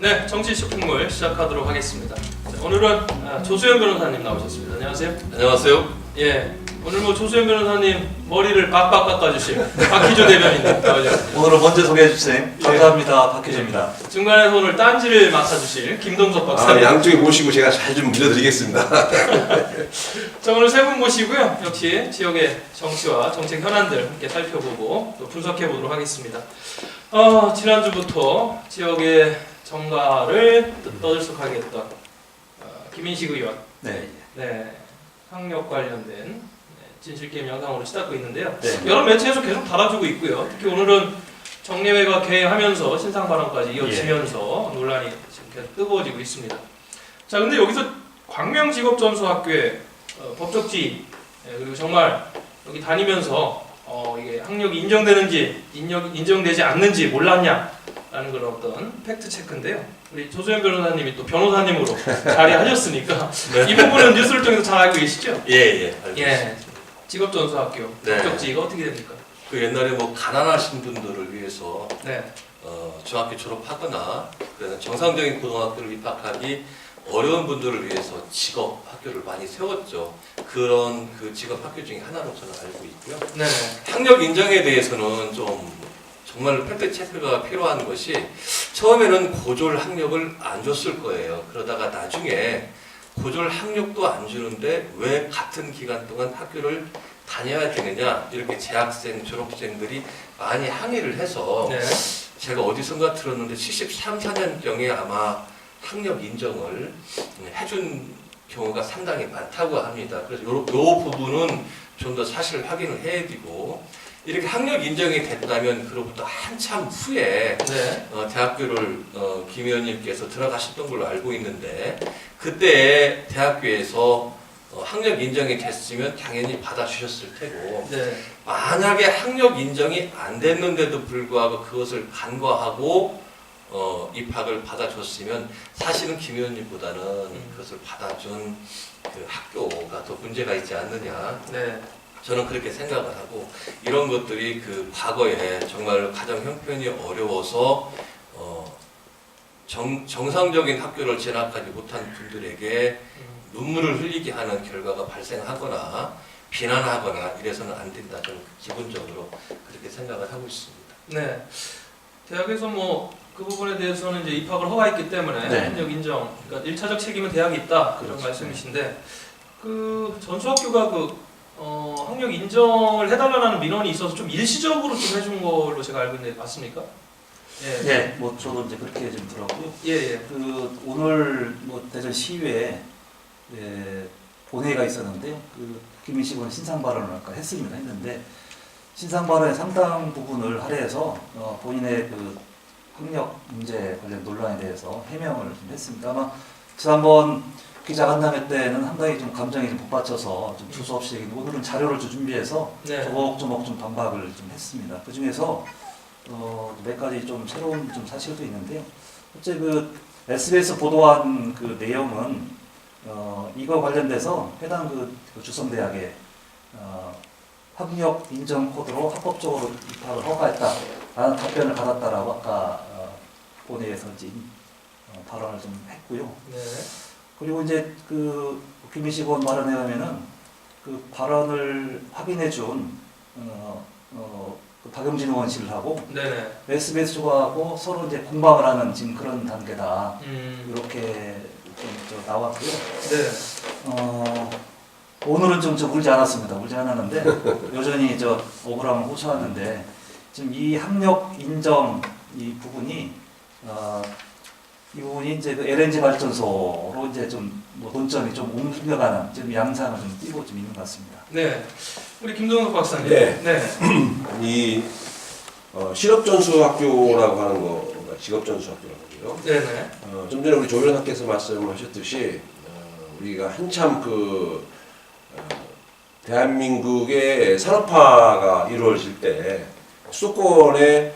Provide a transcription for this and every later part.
네, 정치 쇼핑몰 시작하도록 하겠습니다. 자, 오늘은 조수현 변호사님 나오셨습니다. 안녕하세요. 안녕하세요. 예, 오늘 뭐 조수현 변호사님 머리를 빡빡 깎아주실 박희조 대변인 나오셨습니다. 오늘은 먼저 소개해 주세요. 감사합니다. 박희조입니다. 중간에서 오늘 딴지를 맡아주실 김동석 박사님. 양쪽에 모시고 제가 잘 좀 밀어드리겠습니다. 자, 오늘 세 분 모시고요. 역시 지역의 정치와 정책 현안들 함께 살펴보고 또 분석해 보도록 하겠습니다. 지난주부터 지역의 정가를 떠들썩하게 했던 김인식 의원, 네. 학력 관련된 진실게임 영상으로 시작하고 있는데요. 네. 여러 매체에서 계속 달아주고 있고요. 특히 오늘은 정례회가 개회하면서 신상 발언까지 이어지면서 논란이 지금 계속 뜨거워지고 있습니다. 자, 근데 여기서 광명직업전수학교의 법적지 그리고 정말 여기 다니면서 이게 학력이 인정되는지 인정되지 않는지 몰랐냐라는 그런 어떤 팩트 체크인데요. 우리 조수현 변호사님이 또 변호사님으로 자리하셨으니까 네. 이 부분은 뉴스를 통해서 잘 알고 계시죠? 예. 예. 직업전수학교 네. 법적지가 어떻게 됩니까? 그 옛날에 뭐 가난하신 분들을 위해서 네. 중학교 졸업하거나 그다음에 정상적인 고등학교를 입학하기 어려운 분들을 위해서 직업 학교를 많이 세웠죠. 그런 그 직업 학교 중에 하나로 저는 알고 있고요. 네. 학력 인정에 대해서는 좀 정말 팩트 체크가 필요한 것이 처음에는 고졸 학력을 안 줬을 거예요. 그러다가 나중에 고졸 학력도 안 주는데 왜 같은 기간 동안 학교를 다녀야 되느냐 이렇게 재학생, 졸업생들이 많이 항의를 해서 네. 제가 어디선가 들었는데 73, 4년경에 아마 학력 인정을 해준 경우가 상당히 많다고 합니다. 그래서 요 부분은 좀 더 사실 확인을 해야 되고 이렇게 학력 인정이 됐다면 그로부터 한참 후에 네. 대학교를 김 의원님께서 들어가셨던 걸로 알고 있는데 그때 대학교에서 학력 인정이 됐으면 당연히 받아주셨을 테고 네. 만약에 학력 인정이 안 됐는데도 불구하고 그것을 간과하고 입학을 받아줬으면 사실은 김 의원님보다는 그것을 받아준 그 학교가 더 문제가 있지 않느냐 네. 저는 그렇게 생각을 하고 이런 것들이 그 과거에 정말 가정 형편이 어려워서 정상적인 학교를 진학하지 못한 분들에게 눈물을 흘리게 하는 결과가 발생하거나 비난하거나 이래서는 안 된다. 저는 기본적으로 그렇게 생각을 하고 있습니다. 네. 대학에서 뭐 그 부분에 대해서는 이제 입학을 허가했기 때문에 네. 학력 인정, 그러니까 1차적 책임은 대학이 있다 그런 그렇죠. 말씀이신데 그 전수학교가 그 학력 인정을 해달라는 민원이 있어서 좀 일시적으로 좀 해준 걸로 제가 알고 있는데 맞습니까? 예. 네. 뭐 저도 이제 그렇게 좀 들었고요. 예. 그 오늘 뭐 대전 시의회 본회의가 있었는데 그 김인식 의원 신상 발언을 아까 했는데 신상 발언의 상당 부분을 할애해서 본인의 그 학력 문제 관련 논란에 대해서 해명을 좀 했습니다. 아마 지난번 기자간담회 때는 상당히 좀 감정이 좀 복받쳐서 좀 두서없이 오늘은 자료를 좀 준비해서 네. 조목조목 좀 반박을 좀 했습니다. 그 중에서 몇 가지 좀 새로운 좀 사실도 있는데요. 첫째 그 SBS 보도한 그 내용은 이거 관련돼서 해당 그 주성대학에 학력 인정 코드로 합법적으로 입학을 허가했다라는 답변을 받았다라고 아까 본회의에서 발언을 좀 했고요. 네. 그리고 이제 그 김인식 의원 발언에 의하면은 그 발언을 확인해준 그 박용진 의원실하고 네. SBS 쪽하고 서로 이제 공방을 하는 지금 그런 단계다. 이렇게 좀 나왔고요. 네. 오늘은 좀 울지 않았습니다. 울지 않았는데 여전히 억울함을 호소하는데 지금 이 학력 인정 이 부분이 이 부분이 이제 그 LNG 발전소로 이제 뭐 논점이 좀 옮겨가는 지금 양상을 좀 띄고 좀 있는 것 같습니다. 네. 우리 김동석 박사님. 네. 이 실업전수학교라고 하는 거가 직업전수학교라고요. 네네. 좀 전에 우리 조 변호사께서 말씀하셨듯이 우리가 한참 대한민국의 산업화가 이루어질 때 수도권에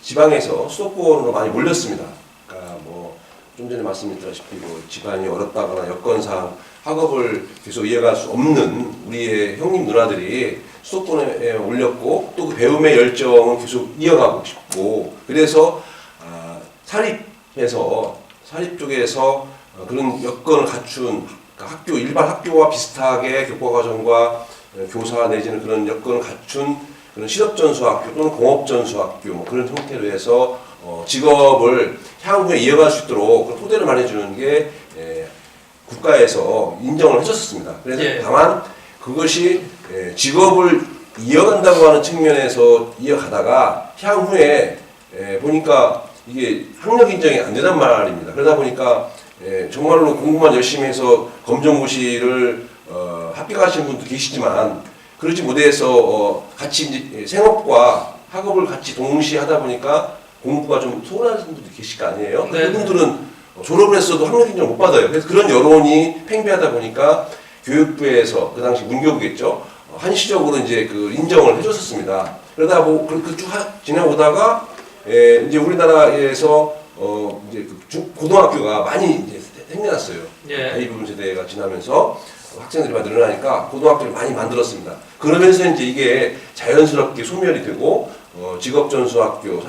지방에서 수도권으로 많이 몰렸습니다. 그러니까 뭐 좀 전에 말씀드렸다시피 집안이 어렵다거나 여건상 학업을 계속 이어갈 수 없는 우리의 형님 누나들이 수도권에 올렸고 또 그 배움의 열정을 계속 이어가고 싶고 그래서 사립 해서 사립 쪽에서 그런 여건을 갖춘 학교 일반 학교와 비슷하게 교과과정과 교사 내지는 그런 여건을 갖춘 그런 실업전수학교 또는 공업전수학교 뭐 그런 형태로 해서 직업을 향후에 이어갈 수 있도록 그 토대를 마련해주는 게 국가에서 인정을 해줬습니다. 그래서 예. 다만 그것이 직업을 이어간다고 하는 측면에서 이어가다가 향후에 보니까 이게 학력 인정이 안 된단 말입니다. 그러다 보니까 정말로 공부만 열심히 해서 검정고시를 합격하시는 분도 계시지만 그러지 못해서 같이 이제 생업과 학업을 같이 동시에 하다 보니까 공부가 좀 소홀하신 분도 계실 거 아니에요? 네. 그분들은 졸업을 했어도 학력 인정 못 받아요. 그래서 그런 여론이 팽배하다 보니까 교육부에서 그 당시 문교부겠죠. 한시적으로 이제 그 인정을 해줬었습니다. 그러다 그렇게 쭉 지내오다가 이제 우리나라에서 이제 고등학교가 많이 이제 생겨났어요. 예. 베이비붐 세대가 지나면서 학생들이 많이 늘어나니까 고등학교를 많이 만들었습니다. 그러면서 이제 이게 자연스럽게 소멸이 되고 직업전수학교,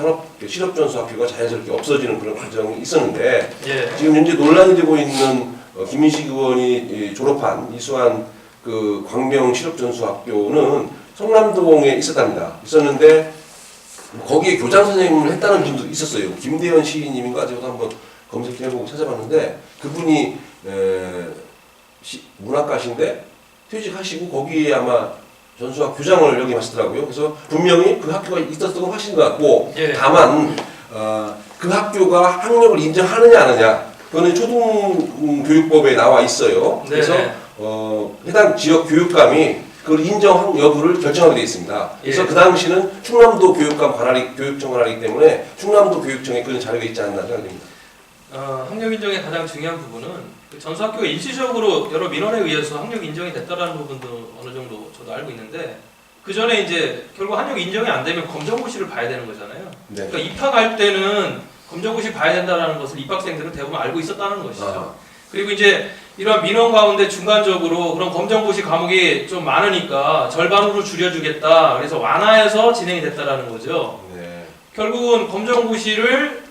실업전수학교가 자연스럽게 없어지는 그런 과정이 있었는데 예. 지금 현재 논란이 되고 있는 김인식 의원이 졸업한 이수한 그 광명 실업전수학교는 성남동에 있었는데 거기에 교장 선생님을 했다는 분도 있었어요. 김대현 시인님인가 제가 한번 검색해보고 찾아봤는데 그분이 문학가신데 퇴직하시고 거기에 아마 전수학 교장을 역임하시더라고요. 그래서 분명히 그 학교가 있었던 건 확실한 것 같고 예. 다만 그 학교가 학력을 인정하느냐 안 하느냐 그거는 초등교육법에 나와 있어요. 그래서 네네. 해당 지역 교육감이 그걸 인정 여부를 결정하게 되어 있습니다. 그래서 예. 그 당시는 충남도 교육감 교육청 관할이기 때문에 충남도 교육청에 그런 자료가 있지 않나 생각됩니다. 학력 인정의 가장 중요한 부분은 그 전수학교가 일시적으로 여러 민원에 의해서 학력 인정이 됐다라는 부분도 어느 정도 저도 알고 있는데 그 전에 이제 결국 학력 인정이 안 되면 검정고시를 봐야 되는 거잖아요. 네. 그러니까 입학할 때는 검정고시 봐야 된다는 것을 입학생들은 대부분 알고 있었다는 것이죠. 그리고 이제 이러한 민원 가운데 중간적으로 그런 검정고시 과목이 좀 많으니까 절반으로 줄여주겠다. 그래서 완화해서 진행이 됐다라는 거죠. 네. 결국은 검정고시를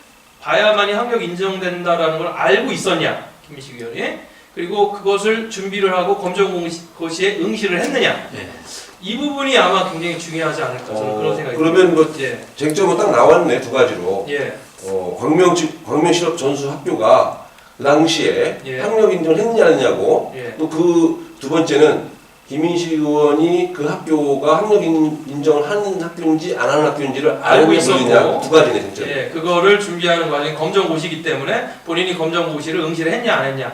봐야만이 학력 인정된다라는 걸 알고 있었냐, 김민식 의원이. 그리고 그것을 준비를 하고 검정고시에 응시를 했느냐. 예. 이 부분이 아마 굉장히 중요하지 않을까 저는 그런 생각이 듭니다. 그러면 뭐 예. 쟁점은 딱 나왔네 두 가지로. 예. 광명 실업 전수 학교가 그 당시에 예. 학력 인정을 했느냐 안 했냐고 예. 또 그 두 번째는 김인식 의원이 그 학교가 학력 인정을 하는 학교인지 안 하는 학교인지를 알고 있느냐 있었고. 두 가지네 쟁점. 예, 그거를 준비하는 과정이 검정고시이기 때문에 본인이 검정고시를 응시를 했냐 안 했냐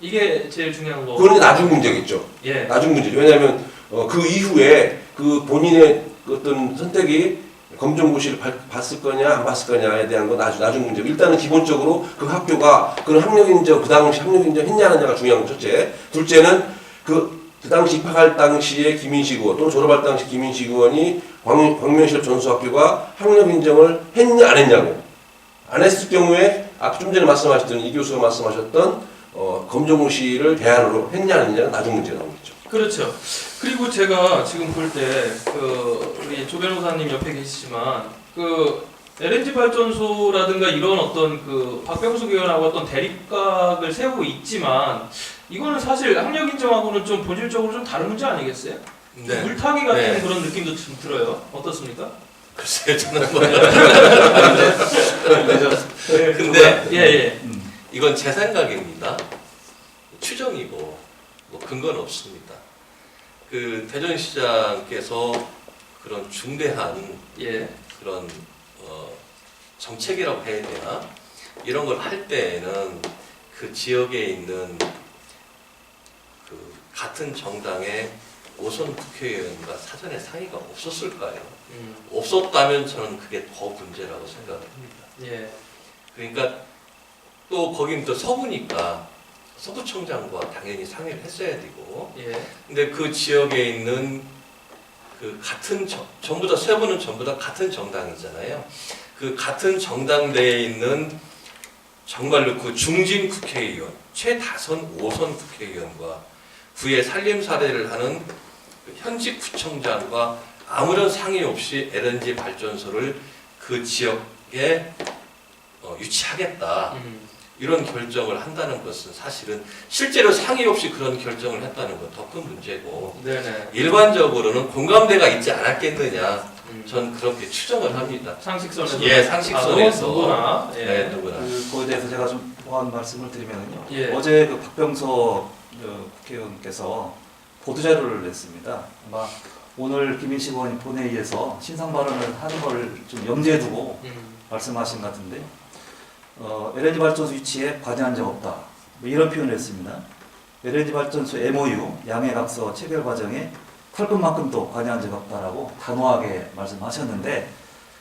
이게 제일 중요한 거. 그건 이제 나중 문제겠죠. 예, 나중 문제죠. 왜냐하면 그 이후에 그 본인의 어떤 선택이 검정고시를 봤을 거냐 안 봤을 거냐에 대한 건 나중 문제고 일단은 기본적으로 그 학교가 그런 학력 인정 그 당시 학력 인정 했냐 안 했냐가 중요한 거 첫째. 둘째는 그 당시 입학할 당시에 김인식 의원 또는 졸업할 당시 김인식 의원이 광명실업 전수학교가 학력 인정을 했냐 안 했냐고 안 했을 경우에 아까 좀 전에 말씀하셨던 이 교수가 말씀하셨던 검정고시를 대안으로 했냐 안 했냐가 나중 문제가 나오겠죠. 그렇죠. 그리고 제가 지금 볼 때 그 우리 조 변호사님 옆에 계시지만 그 LNG 발전소라든가 이런 어떤 그 박병숙 의원하고 어떤 대립각을 세우고 있지만 이거는 사실 학력 인정하고는 좀 본질적으로 좀 다른 문제 아니겠어요? 네. 물타기 같은 네. 그런 느낌도 좀 들어요. 어떻습니까? 글쎄요, 저는 뭐 네, 근데 예. 이건 제 생각입니다. 추정이고 뭐 근거는 없습니다. 그 대전시장께서 그런 중대한 예. 그런 정책이라고 해야 되나 이런 걸 할 때에는 그 지역에 있는 그 같은 정당의 오선 국회의원과 사전에 상의가 없었을까요? 없었다면 저는 그게 더 문제라고 생각을 합니다. 예. 그러니까 또 거긴 또 서구니까 서구청장과 당연히 상의를 했어야 되고 예. 근데 그 지역에 있는 그 같은 전부 다 세 분은 전부 다 같은 정당이잖아요. 그 같은 정당대에 있는 정말로 그 중진 국회의원, 최다선 5선 국회의원과 구의 살림살이를 하는 그 현직 구청장과 아무런 상의 없이 LNG 발전소를 그 지역에 유치하겠다. 이런 결정을 한다는 것은 사실은 실제로 상의 없이 그런 결정을 했다는 건 더 큰 문제고 네네. 일반적으로는 공감대가 있지 않았겠느냐 전 그렇게 추정을 합니다. 상식선에서. 예, 상식선에서. 누구나. 예. 네, 누구나. 그거에 대해서 제가 좀 보완 말씀을 드리면요. 예. 어제 그 박병석 국회의원께서 보도자료를 냈습니다. 아마 오늘 김인식 의원이 본회의에서 신상 발언을 하는 걸 좀 염두에 두고 말씀하신 것 같은데, LNG 발전소 유치에 관여한 적 없다. 뭐 이런 표현을 했습니다. LNG 발전소 MOU 양해각서 체결 과정에 털끝만큼도 관여한 적 없다라고 단호하게 말씀하셨는데,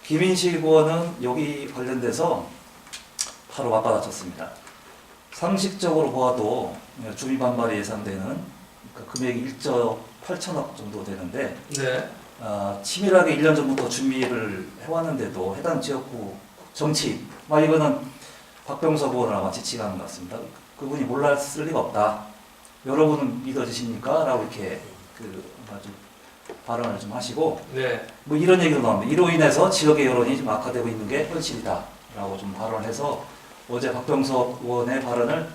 김인식 의원은 여기 관련돼서 바로 맞받아쳤습니다. 상식적으로 보아도 주미 반발이 예상되는 그러니까 금액이 1조 8천억 정도 되는데, 네. 치밀하게 1년 전부터 준비를 해왔는데도 해당 지역구 정치, 이거는 박병석 의원을 아마 지칭하는 것 같습니다. 그분이 몰랐을 리가 없다. 여러분은 믿어지십니까? 라고 이렇게 아주 발언을 좀 하시고, 네. 뭐 이런 얘기도 나옵니다. 이로 인해서 지역의 여론이 좀 악화되고 있는 게 현실이다. 라고 좀 발언해서 어제 박병석 의원의 발언을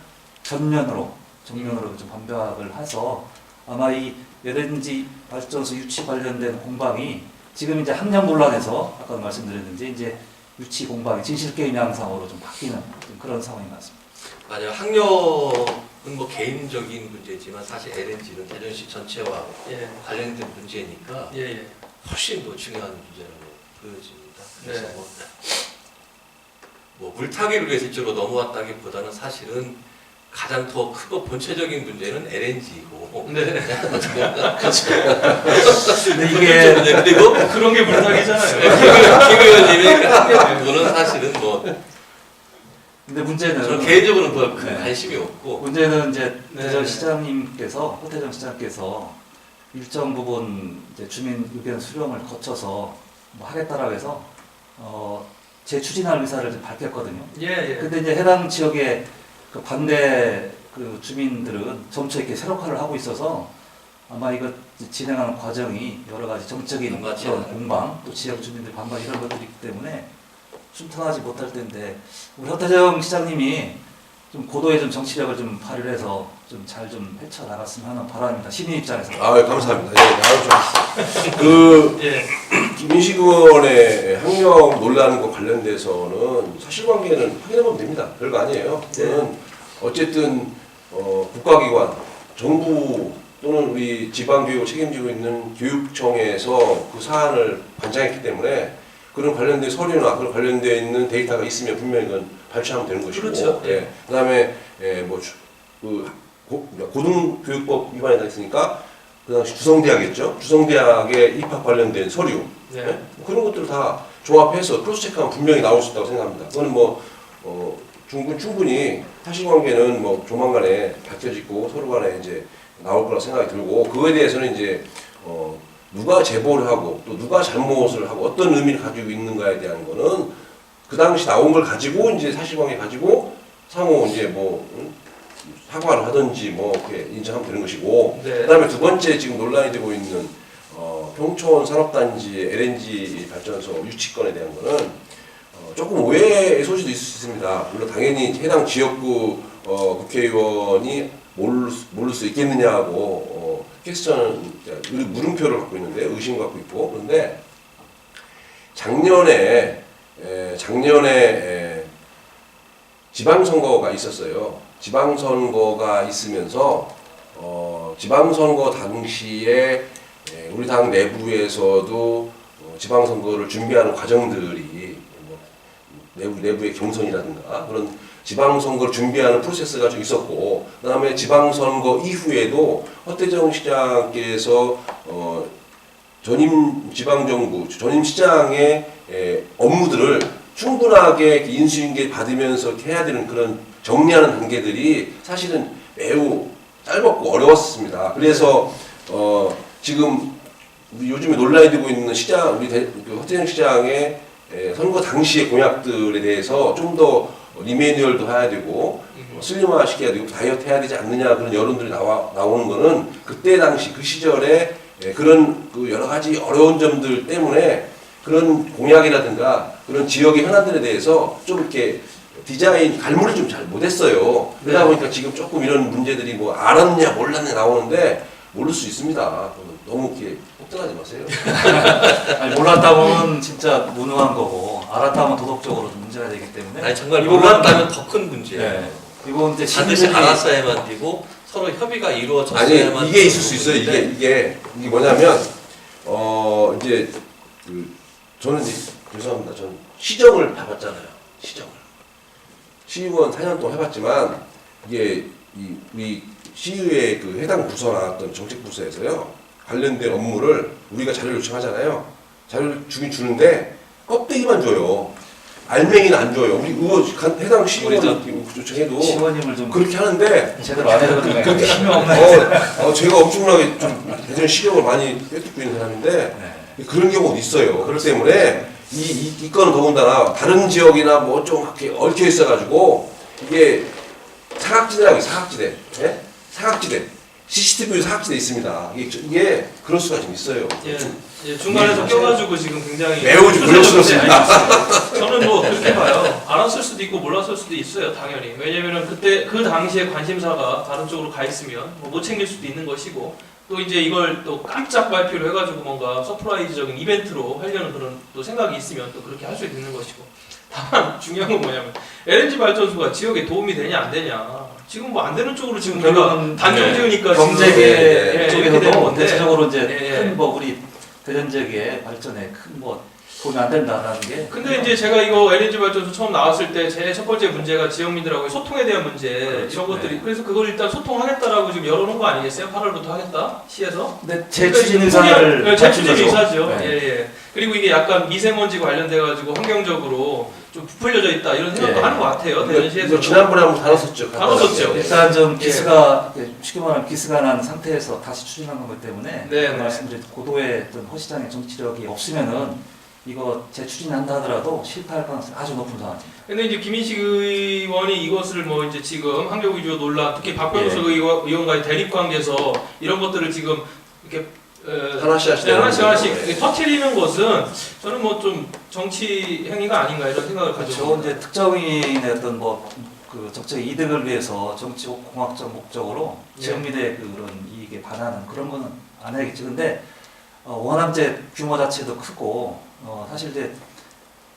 정면으로 좀 반박을 해서 아마 이 LNG 발전소 유치 관련된 공방이 지금 이제 학년 논란에서 아까 말씀드렸는지 이제 유치 공방이 진실 게임 양상으로 좀 바뀌는 좀 그런 상황인 것 같습니다. 맞아요. 학력은 뭐 개인적인 문제지만 사실 LNG는 대전시 전체와 예. 관련된 문제니까 예. 예. 훨씬 더 중요한 문제라고 보여집니다. 그래서 네. 뭐 물타기를 위해서 이쪽으로 넘어왔다기보다는 사실은 가장 더 크고 본체적인 문제는 LNG이고. 네. 근데 이게 그리고 그런 게 물타기잖아요. 김 의원님이 학력 부분은 사실은 뭐 근데 문제는 저는 개인적으로는 더 큰 네. 관심이 없고. 문제는 이제 네. 대전 시장님께서 호태정 시장께서 일정 부분 이제 주민 의견 수렴을 거쳐서 뭐 하겠다라고 해서 재추진할 의사를 좀 밝혔거든요. 예. 예. 근데 이제 해당 지역의 그 반대 그 주민들은 점차 이렇게 세력화를 하고 있어서 아마 이거 진행하는 과정이 여러 가지 정적인 맞지 그런 않아요. 공방 또 지역 주민들 반발 이런 것들이 있기 때문에 순탄하지 못할 텐데 우리 허태정 시장님이 좀 고도의 좀 정치력을 좀 발휘해서 좀 잘 좀 헤쳐 나갔으면 하는 바람입니다. 시민 입장에서. 감사합니다. 그 예. 김인식 의원의 학력 논란과 관련돼서는 사실관계는 확인해보면 됩니다. 별거 아니에요. 그거는 어쨌든 국가기관, 정부 또는 우리 지방교육을 책임지고 있는 교육청에서 그 사안을 관장했기 때문에 그런 관련된 서류나 그런 관련되어 있는 데이터가 있으면 분명히 그건 발췌하면 되는 것이고, 그렇죠. 예. 그다음에 고등교육법 위반이 있으니까 그 당시 주성대학이었죠. 주성대학의 입학 관련된 서류, 네. 네? 그런 것들 다 조합해서 크로스 체크하면 분명히 나올 수 있다고 생각합니다. 그거는 충분히 사실관계는 뭐 조만간에 밝혀지고 서로 간에 이제 나올 거라 생각이 들고, 그거에 대해서는 이제 누가 제보를 하고 또 누가 잘못을 하고 어떤 의미를 가지고 있는가에 대한 거는 그 당시 나온 걸 가지고 이제 사실관계 가지고 상호 이제 사과를 하든지 이렇게 인정하면 되는 것이고, 네. 그다음에 두 번째 지금 논란이 되고 있는 평촌 산업단지의 LNG 발전소 유치권에 대한 거는 조금 오해의 소지도 있을 수 있습니다. 물론 당연히 해당 지역구 국회의원이 모를 수 있겠느냐고 퀘스천 물음표를 갖고 있는데 의심 갖고 있고, 그런데 작년에 지방선거가 있었어요. 지방선거가 있으면서 지방선거 당시에 우리 당 내부에서도 지방선거를 준비하는 과정들이 내부의 경선이라든가 그런 지방선거를 준비하는 프로세스가 좀 있었고, 그 다음에 지방선거 이후에도 허태정 시장께서 전임 지방정부, 전임 시장의 업무들을 충분하게 인수인계 받으면서 해야 되는 그런 정리하는 단계들이 사실은 매우 짧았고 어려웠습니다. 그래서 지금 요즘에 논란이 되고 있는 시장, 허태정 시장의 선거 당시의 공약들에 대해서 좀 더 리매뉴얼도 해야 되고 슬림화 시켜야 되고 다이어트 해야 되지 않느냐 그런 여론들이 나오는 거는 그때 당시 그 시절에 그런 여러 가지 어려운 점들 때문에 그런 공약이라든가 그런 지역의 현안들에 대해서 좀 이렇게 디자인 갈무리 좀 잘 못했어요. 그러다 보니까 지금 조금 이런 문제들이 뭐 알았냐 몰랐냐 나오는데 모를 수 있습니다. 너무 이렇게 폭등하지 마세요. 아니, 몰랐다면 진짜 무능한 거고 알았다면 도덕적으로 좀 문제가 되기 때문에 아니 정말 이 부분은- 몰랐다면 더 큰 문제예요. 네. 이건 이제 반드시 시민들이- 알았어야만 되고 서로 협의가 아니 이루어졌어야만 이게 있을 수 있어요. 이게 뭐냐면 이제 저는 이제 죄송합니다. 저는 시정을 해봤잖아요. 시정을 시의원 4년 동안 해봤지만 이게 우리 시의회 그 해당 부서나 어떤 정책 부서에서요 관련된 업무를 우리가 자료를 요청하잖아요. 자료를 주긴 주는데 껍데기만 줘요. 알맹이는 안 줘요. 우리 의원 해당 시의원 요청해도 시원님을 좀 그렇게 하는데 제대로 안 해도 그렇게 힘이 없네. 제가 엄청나게 좀 대전 시력을 많이 꿰뚫고 있는 사람인데 네. 그런 경우가 있어요. 그렇기 때문에 이 건은 더군다나 다른 지역이나 뭐 좀 이렇게 얽혀 있어가지고 이게 사각지대라고 사각지대, 예? 사각지대. CCTV 사각지대 있습니다. 이게 그럴 수가 좀 있어요. 예, 중간에서 껴가지고 지금 굉장히 매우 좀 곤욕스럽습니다. 저는 뭐 그렇게 봐요. 알았을 수도 있고 몰랐을 수도 있어요, 당연히. 왜냐면은 그때 그 당시에 관심사가 다른 쪽으로 가 있으면 뭐 못 챙길 수도 있는 것이고 또 이제 이걸 또 깜짝 발표를 해가지고 뭔가 서프라이즈적인 이벤트로 하려는 그런 또 생각이 있으면 또 그렇게 할 수 있는 것이고. 다만 중요한 건 뭐냐면 LNG 발전소가 지역에 도움이 되냐 안 되냐. 지금 뭐 안 되는 쪽으로 지금 우리가 결국은 단정 지으니까 경제계 이렇게 되는 쪽에서도 건데. 대체적으로 이제 예. 큰 뭐 우리 대전 지역의 발전에 큰 뭐 도움이 안 된다라는 게. 근데 이제 제가 이거 LNG 발전소 처음 나왔을 때 제 첫 번째 문제가 지역민들하고의 소통에 대한 문제 그렇죠. 이런 것들이 네. 그래서 그걸 일단 소통하겠다라고 지금 열어놓은 거 아니겠어요? 8월부터 하겠다 시에서. 근데 재추진 의사를 네, 재추진 의사죠. 네. 예. 그리고 이게 약간 미세먼지 관련돼 가지고 환경적으로 좀 부풀려져 있다 이런 생각도 예. 하는 것 같아요. 대전시에서. 이거 지난번에 한번 다뤘었죠. 다뤘었죠. 일단 좀 예. 기스가 쉽게 말하면 기스가 난 상태에서 다시 추진한 거기 때문에 네, 그 네. 말씀드린 고도의 어떤 허시장의 정치력이 없으면은 이거 재추진한다 하더라도 실패할 가능성이 아주 높은 상황입니다. 근데 이제 김인식 의원이 이것을 뭐 이제 지금 환경 위주 논란, 특히 박병수 예. 의원과의 대립 관계에서 이런 것들을 지금 이렇게 하나씩 하시네요. 하나씩 이렇게 터트리는 것은 저는 뭐 좀 정치 행위가 아닌가 이런 생각을 그렇죠. 가지고 이제 특정인의 어떤 그 정책 이득을 위해서 정치 공학적 목적으로 예. 지역민의 그런 이익에 반하는 그런 거는 안 해야겠죠. 근데 워낙 이제 규모 자체도 크고 사실 이제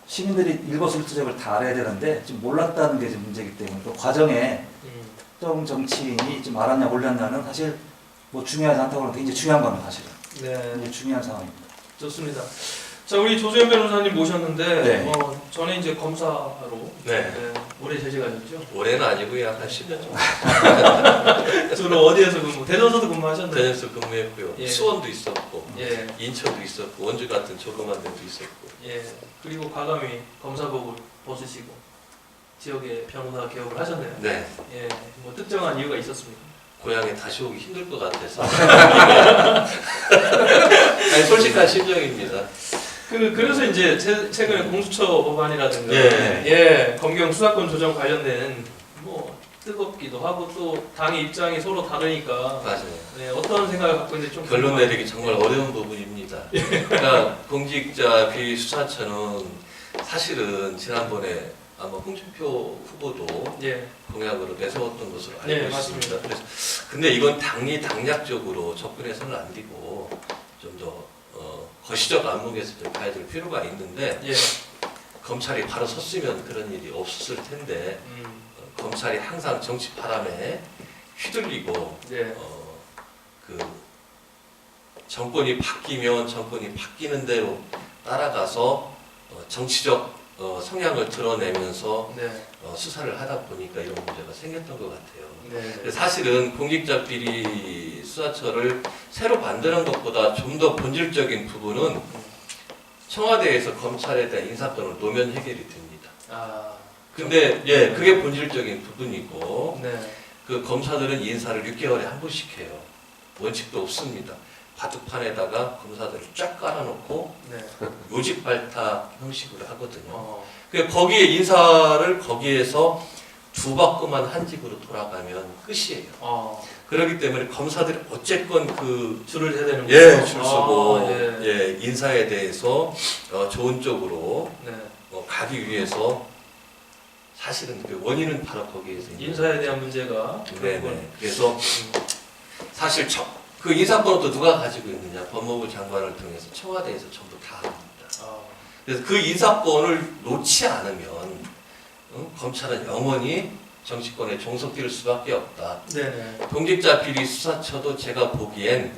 시민들이 일거수일투족을 다 알아야 되는데 지금 몰랐다는 게 지금 문제이기 때문에 그 과정에 특정 정치인이 지금 알았냐 몰랐냐는 사실 뭐 중요하지 않다고 하는데 굉장히 중요한 겁니다. 사실은 네. 굉장히 중요한 상황입니다. 좋습니다. 자, 우리 조수현 변호사님 모셨는데 네. 전에 이제 검사로 네. 오래 재직하셨죠? 올해는 아니고요. 한 10년 정도 주로 어디에서 대전서도 근무하셨나요? 대전에서 근무했고요. 예. 수원도 있었고 예, 인천도 있었고 원주 같은 조그만 데도 있었고 예. 그리고 과감히 검사복을 벗으시고 지역의 변호사 개업을 하셨네요. 네. 예, 뭐 특정한 이유가 있었습니까? 고향에 다시 오기 힘들 것 같아서 아니, 솔직한 심정입니다. 그래서 이제 최근에 공수처 법안이라든가 예. 검경 수사권 조정 관련된 뭐 뜨겁기도 하고 또 당의 입장이 서로 다르니까 맞아요. 네, 어떤 생각을 갖고 있는지 좀 결론 궁금해요. 내리기 정말 어려운 부분입니다. 그러니까 공직자 비수사처는 사실은 지난번에 아마 홍준표 후보도 예, 공약으로 내세웠던 것으로 알고 네, 있습니다. 맞습니다. 그래서 근데 이건 당략적으로 접근해서는 안 되고 좀 더 거시적 안목에서 좀 봐야 될 필요가 있는데 예, 검찰이 바로 섰으면 그런 일이 없었을 텐데 검찰이 항상 정치 바람에 휘둘리고 네, 그 정권이 바뀌면 정권이 바뀌는 대로 따라가서 정치적 성향을 드러내면서 네, 수사를 하다 보니까 이런 문제가 생겼던 것 같아요. 네, 사실은 공직자 비리 수사처를 새로 만드는 것보다 좀 더 본질적인 부분은 청와대에서 검찰에 대한 인사권을 노면 해결이 됩니다. 아, 근데 예, 그게 본질적인 부분이고 네, 그 검사들은 인사를 6개월에 한 번씩 해요. 원칙도 없습니다. 바둑판에다가 검사들을 쫙 깔아놓고 네, 요직 발탁 형식으로 하거든요. 어, 그 거기에 인사를 거기에서 두 바퀴만 한 집으로 돌아가면 끝이에요. 그렇기 때문에 검사들이 어쨌건 그 줄을 해야 되는 예, 거죠? 줄 서고 예, 예, 인사에 대해서 좋은 쪽으로 네, 가기 위해서 사실은 그 원인은 바로 거기에서 있는 인사에 대한 문제가 네네. 그래서 사실 그 인사권도 누가 가지고 있느냐? 법무부 장관을 통해서 청와대에서 전부 다 합니다. 그래서 그 인사권을 놓지 않으면 검찰은 영원히 정치권에 종속될 수밖에 없다. 네네. 공직자 비리 수사처도 제가 보기엔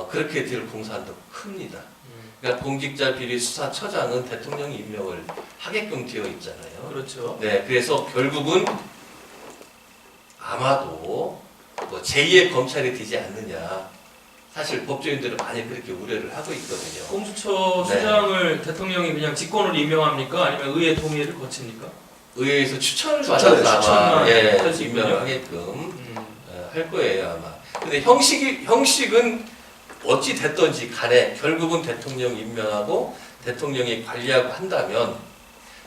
그렇게 될 공산도 큽니다. 그러니까 공직자 비리 수사처장은 대통령이 임명을 하게끔 되어 있잖아요. 그렇죠. 네, 그래서 결국은 아마도 뭐 제2의 검찰이 되지 않느냐. 사실 법조인들은 많이 그렇게 우려를 하고 있거든요. 공수처 네. 수장을 대통령이 그냥 직권으로 임명합니까? 아니면 의회 동의를 거칩니까? 의회에서 추천을 추천을, 받아서 아마 추천만 예, 할 수 있군요. 임명을 하게끔 할 거예요 아마. 근데 형식은 어찌 됐든지 간에 결국은 대통령 임명하고 대통령이 관리하고 한다면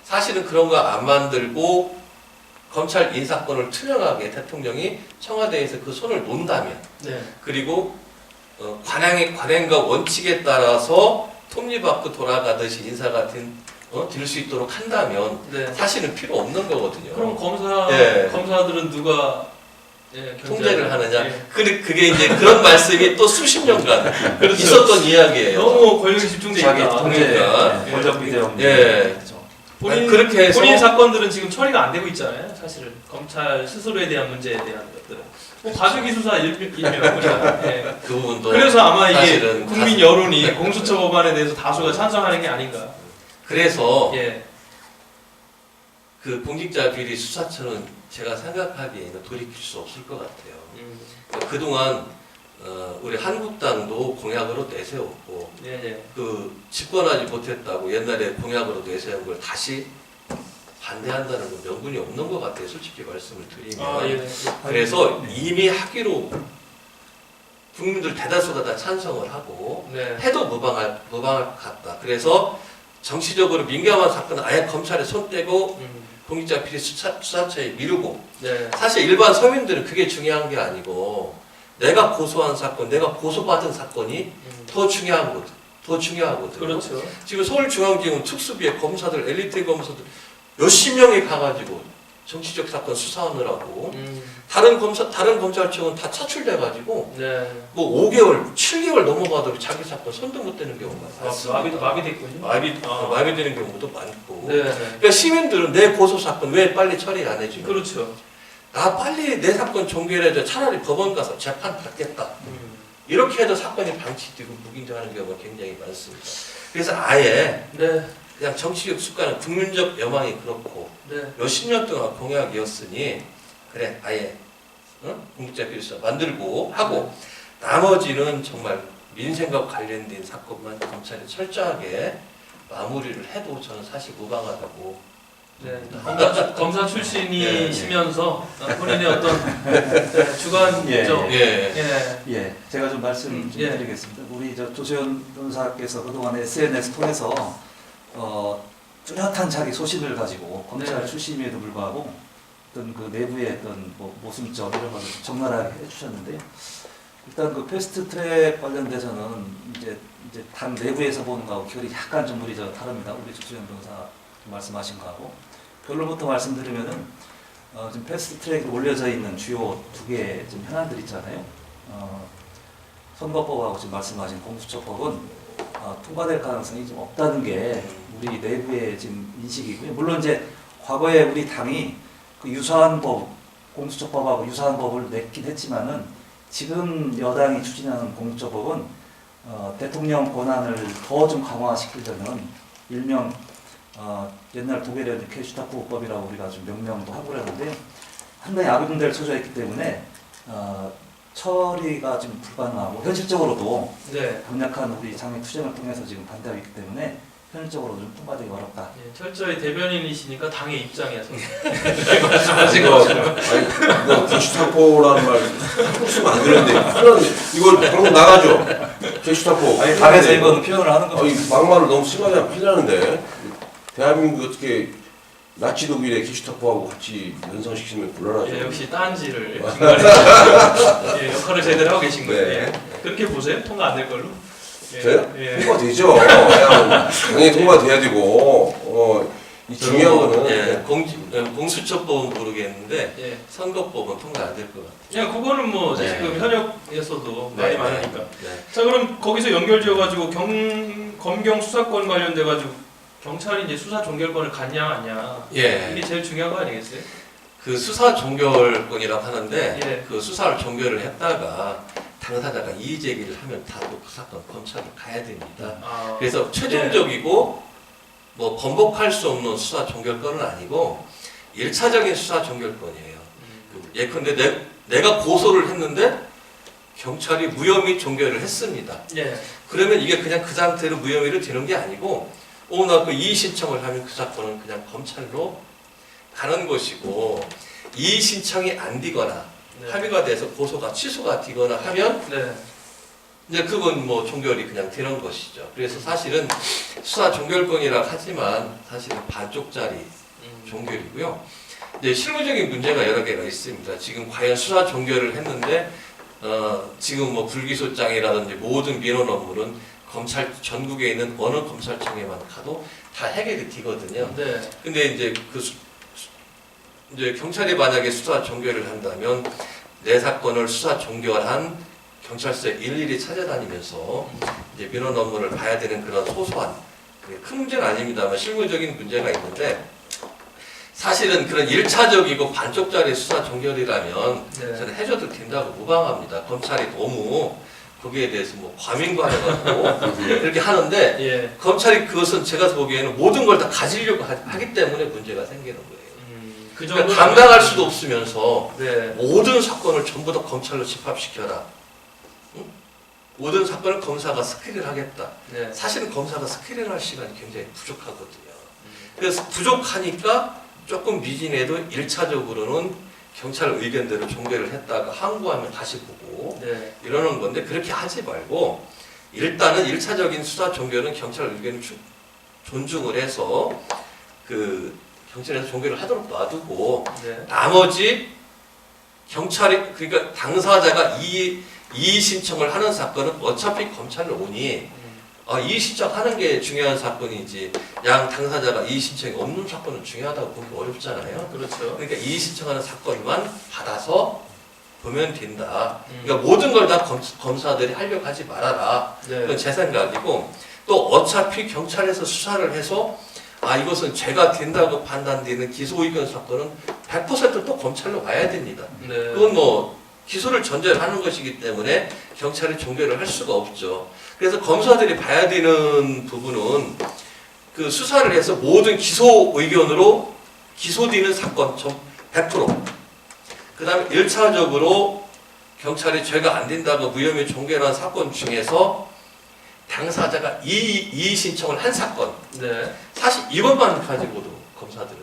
사실은 그런 거 안 만들고 검찰 인사권을 투명하게 대통령이 청와대에서 그 손을 놓는다면 네. 그리고 관행과 원칙에 따라서 톱니바퀴 돌아가듯이 인사가 될 수 있도록 한다면 네. 사실은 필요 없는 거거든요. 그럼 예. 검사들은 누가 통제를 하느냐? 예. 그게 이제 그런 말씀이 또 수십 년간 그렇죠. 있었던 이야기예요. 너무 권력이 집중돼 자기 있다. 통제, 그러니까. 네, 권력 비대형. 예. 그렇죠. 본인 그렇게 해서 본인 사건들은 지금 처리가 안 되고 있잖아요. 사실은 검찰 스스로에 대한 문제에 대한 것들은 뭐 가중기 수사 일명 예. 그 부분도 그래서 아마 이게 사실은 국민 여론이 공수처 법안에 대해서 다수가 찬성하는 게 아닌가. 그래서 예. 그 공직자 비리 수사처는 제가 생각하기에는 돌이킬 수 없을 것 같아요. 그동안 우리 한국당도 공약으로 내세웠고 네. 그 집권하지 못했다고 옛날에 공약으로 내세운 걸 다시 반대한다는 건 명분이 없는 것 같아요. 솔직히 말씀을 드리면. 아 예. 그래서 이미 하기로 국민들 대다수가 다 찬성을 하고 네. 해도 무방할 것 같다. 그래서 정치적으로 민감한 사건은 아예 검찰에 손 떼고 공직자 비리 수사처에 미루고 네. 사실 일반 서민들은 그게 중요한 게 아니고 내가 고소한 사건, 내가 고소받은 사건이 더 중요하거든. 그렇죠. 지금 서울중앙지검 특수부의 검사들, 엘리트 검사들 몇십 명이 가가지고 정치적 사건 수사하느라고 다른 검찰청은 다 차출돼가지고 네. 뭐 5개월, 7개월 넘어가도 자기 사건 손도 못 대는 경우가 많습니다. 마비됐군요. 마비되는 경우도 많고. 네. 그러니까 시민들은 내 고소 사건 왜 빨리 처리 안 해주냐? 그렇죠. 나 빨리 내 사건 종결해줘. 차라리 법원 가서 재판 받겠다. 이렇게 해도 사건이 방치되고 무기인정하는 경우가 굉장히 많습니다. 그래서 아예 네. 그냥 정치적 습관은 국민적 여망이 그렇고 네. 몇십 년 동안 공약이었으니 그래 아예 공직자 비리 수사 만들고 하고 나머지는 정말 민생과 관련된 사건만 검찰이 철저하게 마무리를 해도 저는 사실 무방하다고. 네. 봅니다. 검사 출신이시면서 본인의 어떤 주관적 예. 예, 제가 좀 말씀 좀 예. 드리겠습니다. 우리 조세현 변호사께서 그동안 SNS 통해서 뚜렷한 자기 소신을 가지고 검찰 네. 출신임에도 불구하고 어떤 그 내부의 어떤 뭐 모순점 이런 것을 적나라하게 해주셨는데요. 일단 그 패스트트랙 관련돼서는 이제 당 내부에서 보는 거하고 결이 약간 좀 우리 다릅니다. 우리 조세현 변호사 말씀하신 거하고 결론부터 말씀드리면은 지금 패스트트랙에 올려져 있는 주요 두 개의 지금 현안들 있잖아요. 선거법하고 지금 말씀하신 공수처법은 통과될 가능성이 좀 없다는 게 우리 내부의 지금 인식이고요. 물론 이제 과거에 우리 당이 그 유사한 법, 공수처법하고 유사한 법을 냈긴 했지만은 지금 여당이 추진하는 공수처법은 대통령 권한을 더 좀 강화시키려는 일명 옛날 독일의 게슈타포법이라고 우리가 좀 명명도 하고 그러는데 상당히 악용될 처져 있기 때문에 처리가 좀 불가능하고 현실적으로도 네. 강력한 우리 장애 투쟁을 통해서 지금 반대하고 있기 때문에 현실적으로 좀 통과되기 어렵다. 예, 철저히 대변인이시니까 당의 입장에서 이거 게슈타포라는 말 쓰면 안 되는데 이거 방금 나가죠. 게슈타포. 아니 당에서 이건 표현을 하는 거. 이 막말을 너무 심하게 하면 큰일 나는데 대한민국 어떻게 나치 독일의 게슈타포하고 같이 연상시키면 곤란하죠. 예, 역시 딴지를 중간에 예, 역할을 제대로 하고 계신 거예요. 네. 예. 그렇게 보세요? 통과 안 될 걸로? 예. 저요? 예. 통과되죠. 당연히 통과돼야 되고 이 중요한 거는 예, 공수처법은 모르겠는데 예. 선거법은 통과 안 될 것 같아요. 그냥 그거는 뭐 네. 지금 현역에서도 네, 말이 네. 많으니까. 네. 자 그럼 거기서 연결지어가지고 검경 수사권 관련돼가지고 경찰이 이제 수사 종결권을 갖냐 아냐. 예. 이게 제일 중요한 거 아니겠어요? 그 수사 종결권이라고 하는데 예. 그 수사를 종결을 했다가 당사자가 이의 제기를 하면 다 그 사건 검찰로 가야 됩니다. 아, 그래서 최종적이고 뭐 번복할 수 없는 수사 종결권은 아니고 1차적인 수사 종결권이에요. 예컨대 내가 고소를 했는데 경찰이 무혐의 종결을 했습니다. 예. 그러면 이게 그냥 그 상태로 무혐의로 되는 게 아니고 나 그 이의 신청을 하면 그 사건은 그냥 검찰로 가는 것이고 이의 신청이 안 되거나 네. 합의가 돼서 고소가 취소가 되거나 하면 네. 이제 그건 뭐 종결이 그냥 되는 것이죠. 그래서 사실은 수사 종결권이라 하지만 사실은 반쪽짜리 종결이고요. 이제 실무적인 문제가 여러 개가 있습니다. 지금 과연 수사 종결을 했는데 지금 뭐 불기소장이라든지 모든 민원 업무는 검찰 전국에 있는 어느 검찰청에만 가도 다 해결이 되거든요. 네. 근데 이제 이제 경찰이 만약에 수사 종결을 한다면 내 사건을 수사 종결한 경찰서에 일일이 찾아다니면서 이제 민원 업무를 봐야 되는 그런 소소한 큰 문제는 아닙니다만 실무적인 문제가 있는데 사실은 그런 1차적이고 반쪽짜리 수사 종결이라면 네. 저는 해줘도 된다고 무방합니다. 검찰이 너무 거기에 대해서 뭐 과민과해가지고 그렇게 하는데 예. 검찰이 그것은 제가 보기에는 모든 걸 다 가지려고 하기 때문에 문제가 생기는 거예요. 그 그러니까 정도는 감당할 아니지. 수도 없으면서 네. 모든 사건을 전부 다 검찰로 집합시켜라. 응? 모든 사건을 검사가 스크린을 하겠다. 네. 사실은 검사가 스크린을 할 시간이 굉장히 부족하거든요. 그래서 부족하니까 조금 미진해도 1차적으로는 경찰 의견대로 종결을 했다가 항고하면 다시 보고 네. 이러는 건데 그렇게 하지 말고 일단은 1차적인 수사 종결은 경찰 의견을 존중을 해서 그 경찰에서 종결을 하도록 놔두고 네. 나머지 경찰이 그러니까 당사자가 이의 신청을 하는 사건은 어차피 검찰로 오니 이의 신청하는 게 중요한 사건이지 양 당사자가 이의 신청이 없는 사건은 중요하다고 보기 어렵잖아요. 그렇죠. 그러니까 이의 신청하는 사건만 받아서 보면 된다. 그러니까 모든 걸 다 검사들이 하려고 하지 말아라. 네. 그건 제 생각이고 또 어차피 경찰에서 수사를 해서 이것은 죄가 된다고 판단되는 기소 의견 사건은 100%또 검찰로 가야 됩니다. 네. 그건 뭐 기소를 전제로 하는 것이기 때문에 경찰이 종결을 할 수가 없죠. 그래서 검사들이 봐야 되는 부분은 그 수사를 해서 모든 기소 의견으로 기소되는 사건 100%. 그 다음에 1차적으로 경찰이 죄가 안 된다고 무혐의 종결한 사건 중에서 당사자가 이의 신청을 한 사건. 네. 사실 이것만 가지고도 검사들은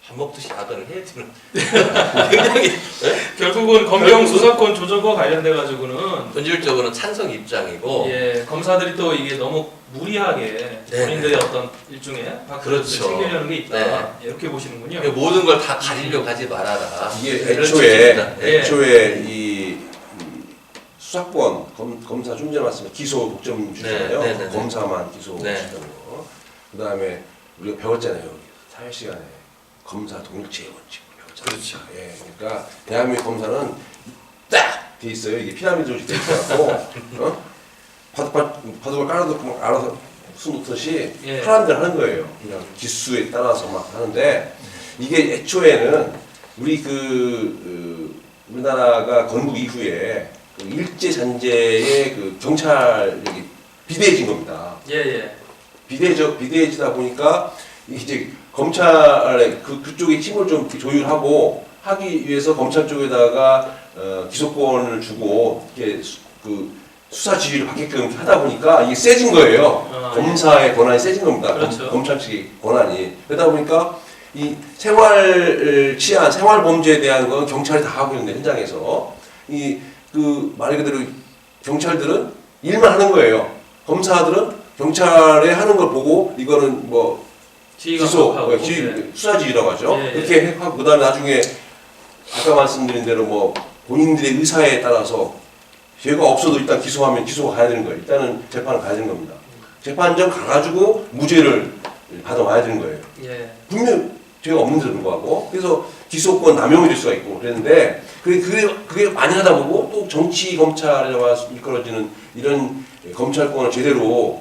밥 먹듯이 야근을 해야 되는 굉장히 결국은 검경 수사권 조정과 관련돼 가지고는 본질적으로는 찬성 입장이고 예, 검사들이 또 이게 너무 무리하게 본인들의 어떤 일종의 박수를 그렇죠. 챙기려는 게 있다. 네. 이렇게 보시는군요. 그러니까 모든 걸 다 가지려고 하지 말아라. 이게 그런 애초에 취지입니다. 애초에 이 수사권 검사 좀 전에 말씀하신 기소 독점 주잖아요. 네, 네, 네. 검사만 기소 네. 주는 거. 그다음에 우리가 배웠잖아요. 사회 시간에 검사 독립제의 원칙을 배웠잖아요. 그렇죠. 예, 그러니까 대한민국 검사는 딱 돼 있어요. 이게 피라미드 조직 돼 있어갖고 바둑을 깔아놓고 막 알아서 수 놓듯이 예. 하라는 대로 하는 거예요. 그냥 기수에 따라서 막 하는데 이게 애초에는 우리 우리나라가 건국 이후에 그 일제 잔재의 그 경찰력이 비대해진 겁니다. 예, 예. 비대해지다 보니까 이제 검찰의 그쪽의 힘을 좀 조율하고 하기 위해서 검찰 쪽에다가 기소권을 주고 이렇게 수사 지휘를 받게끔 하다 보니까 이게 세진 거예요. 검사의 권한이 세진 겁니다. 그렇죠. 검찰 측의 권한이. 그러다 보니까 이 생활 치안, 생활 범죄에 대한 건 경찰이 다 하고 있는데 현장에서 말 그대로 경찰들은 일만 하는 거예요. 검사들은 경찰에 하는 걸 보고 이거는 뭐 기소, 수사지휘라고 하죠. 예, 예. 그렇게 하고 그다음에 나중에 아까 말씀드린 대로 뭐 본인들의 의사에 따라서 죄가 없어도 일단 기소하면 기소가 가야 되는 거예요. 일단은 재판을 가야 되는 겁니다. 재판정 가가지고 무죄를 받아와야 되는 거예요. 예. 분명 죄가 없는데도 불구하고 그래서 기소권 남용이 될 수가 있고 그랬는데 그게 많이 하다 보고 또 정치 검찰에와 이끌어지는 이런 검찰권을 제대로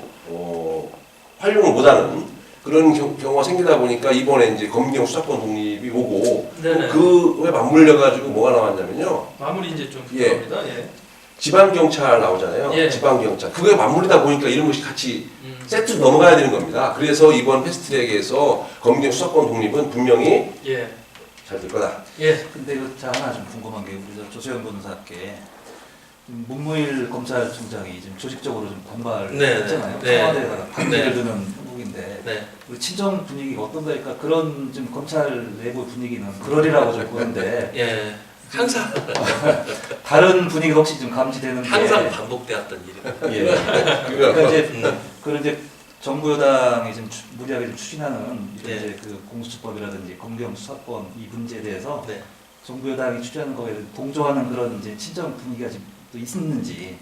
활용을 못하는 그런 경우가 생기다 보니까 이번에 이제 검경 수사권 독립이 오고 네네. 그에 맞물려 가지고 뭐가 나왔냐면요. 마무리 이제 좀 예. 부탁합니다. 예. 지방 경찰 나오잖아요. 예. 지방 경찰 그게 맞물리다 보니까 이런 것이 같이 음. 세트로 넘어가야 되는 겁니다. 그래서 이번 패스트트랙에서 검경 수사권 독립은 분명히 예. 잘 될 거다. 예. 근데 저 하나 좀 궁금한 게 우리 저 조세현 변호사께 문무일 검찰총장이 지금 조직적으로 좀 반발했잖아요. 네. 청와대에다가 반대를 네. 드는 형국인데 네. 우리 친정 분위기가 어떤가니까 그런 좀 검찰 내부 분위기는 그러리라고 좀 보는데 예. 항상 다른 분위기가 혹시 좀 감지되는 게 항상 반복되었던 일입니다. 예. 그러니까 이제 음. 그런 이제 정부 여당이 지금 무리하게 좀 추진하는 이런 네. 이제 그 공수처법이라든지 검경 수사권 이 문제에 대해서 네. 정부 여당이 추진하는 거에 동조하는 그런 이제 친정 분위기가 지금 또 있었는지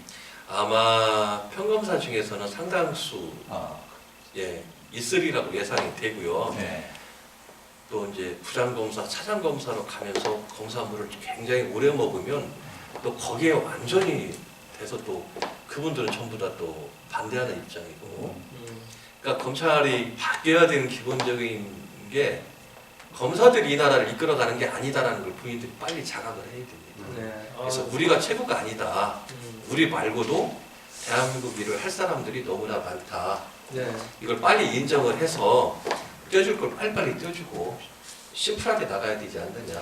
아마 평검사 중에서는 상당수 아, 있으리라고 예상이 되고요. 네. 또 이제 부장검사, 차장검사로 가면서 검사물을 굉장히 오래 먹으면 또 거기에 완전히 돼서 또 그분들은 전부 다 또 반대하는 입장이고 그러니까 검찰이 바뀌어야 되는 기본적인 게 검사들이 이 나라를 이끌어가는 게 아니다라는 걸 부인들이 빨리 자각을 해야 됩니다. 네. 그래서 우리가 최고가 아니다. 우리 말고도 대한민국 일을 할 사람들이 너무나 많다. 네. 이걸 빨리 인정을 해서 떼줄 걸 빨리빨리 떼주고 심플하게 나가야 되지 않느냐.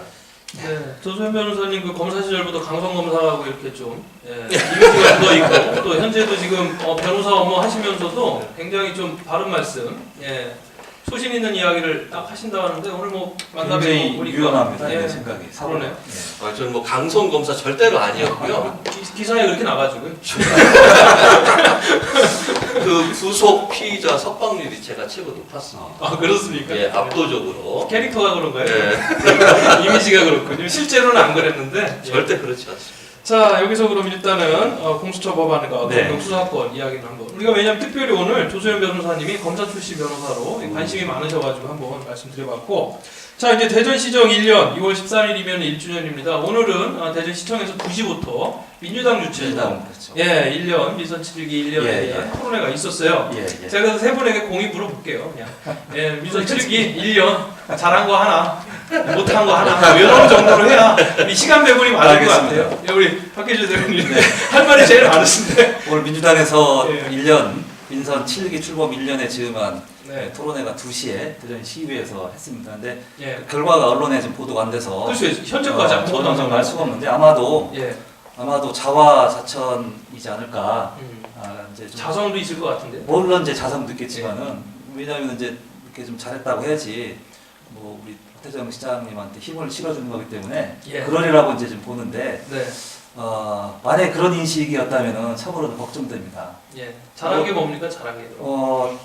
네, 조소연 변호사님 그 검사 시절부터 강성 검사하고 이렇게 좀 이미지가 묻어 있고 또 현재도 지금 변호사 업무 하시면서도 굉장히 좀 바른 말씀, 소신 있는 이야기를 딱 하신다 하는데 오늘 뭐 만나뵈고 굉장히 보니까 유연합니다. 예, 내 생각이 그러네요. 예. 저는 뭐 강성 검사 절대로 아니었고요. 기사에 그렇게 나가지고요. 그 구속 피의자 석방률이 제가 최고 높았습니다. 아 그렇습니까? 예, 압도적으로. 캐릭터가 그런 거예요? 예, 이미지가 그렇군요. 실제로는 안 그랬는데. 절대 그렇지 않습니다. 자 여기서 그럼 일단은 공수처 법안과 네. 검경 수사권 이야기를 한번 우리가 왜냐면 특별히 오늘 조소연 변호사님이 검사 출신 변호사로 관심이 많으셔가지고 한번 말씀드려봤고 자 이제 대전시정 1년 2월 13일이면 1주년입니다. 오늘은 대전시청에서 2시부터 민주당 주최로 민주당 그렇죠. 1년 미선 치르기 1년에 예, 대한 토론회가 있었어요. 예, 예. 제가 그래서 세 분에게 공의 물어볼게요. 그냥 미선 치르기 1년 잘한 거 하나 못한 거 하나 뭐 이런 정도로 해야 이 시간 배분이 맞을 것 알겠습니다. 같아요. 우리 박혜주 대표님 할 말이 제일 많으신데. 오늘 민주당에서 예. 1년 민선 7기 출범 1년에 즈음한 네. 토론회가 2시에 대전 시위에서 했습니다. 근데 예. 그 결과가 언론에 지금 보도가 안 돼서 글쎄요 현재까지 안 저는 보고는 알 수가 없는데 아마도 예. 자화자찬이지 않을까. 이제 좀 자성도 있을 것 같은데. 물론 이제 자성도 있겠지만은 왜냐하면 이제 이렇게 좀 잘했다고 해야지 뭐 우리 박태정 시장님한테 힘을 실어주는 거기 때문에 예. 그러리라고 이제 좀 보는데 네. 만약 그런 인식이었다면은 참으로 걱정됩니다. 예. 잘한 게 뭡니까? 잘한 게.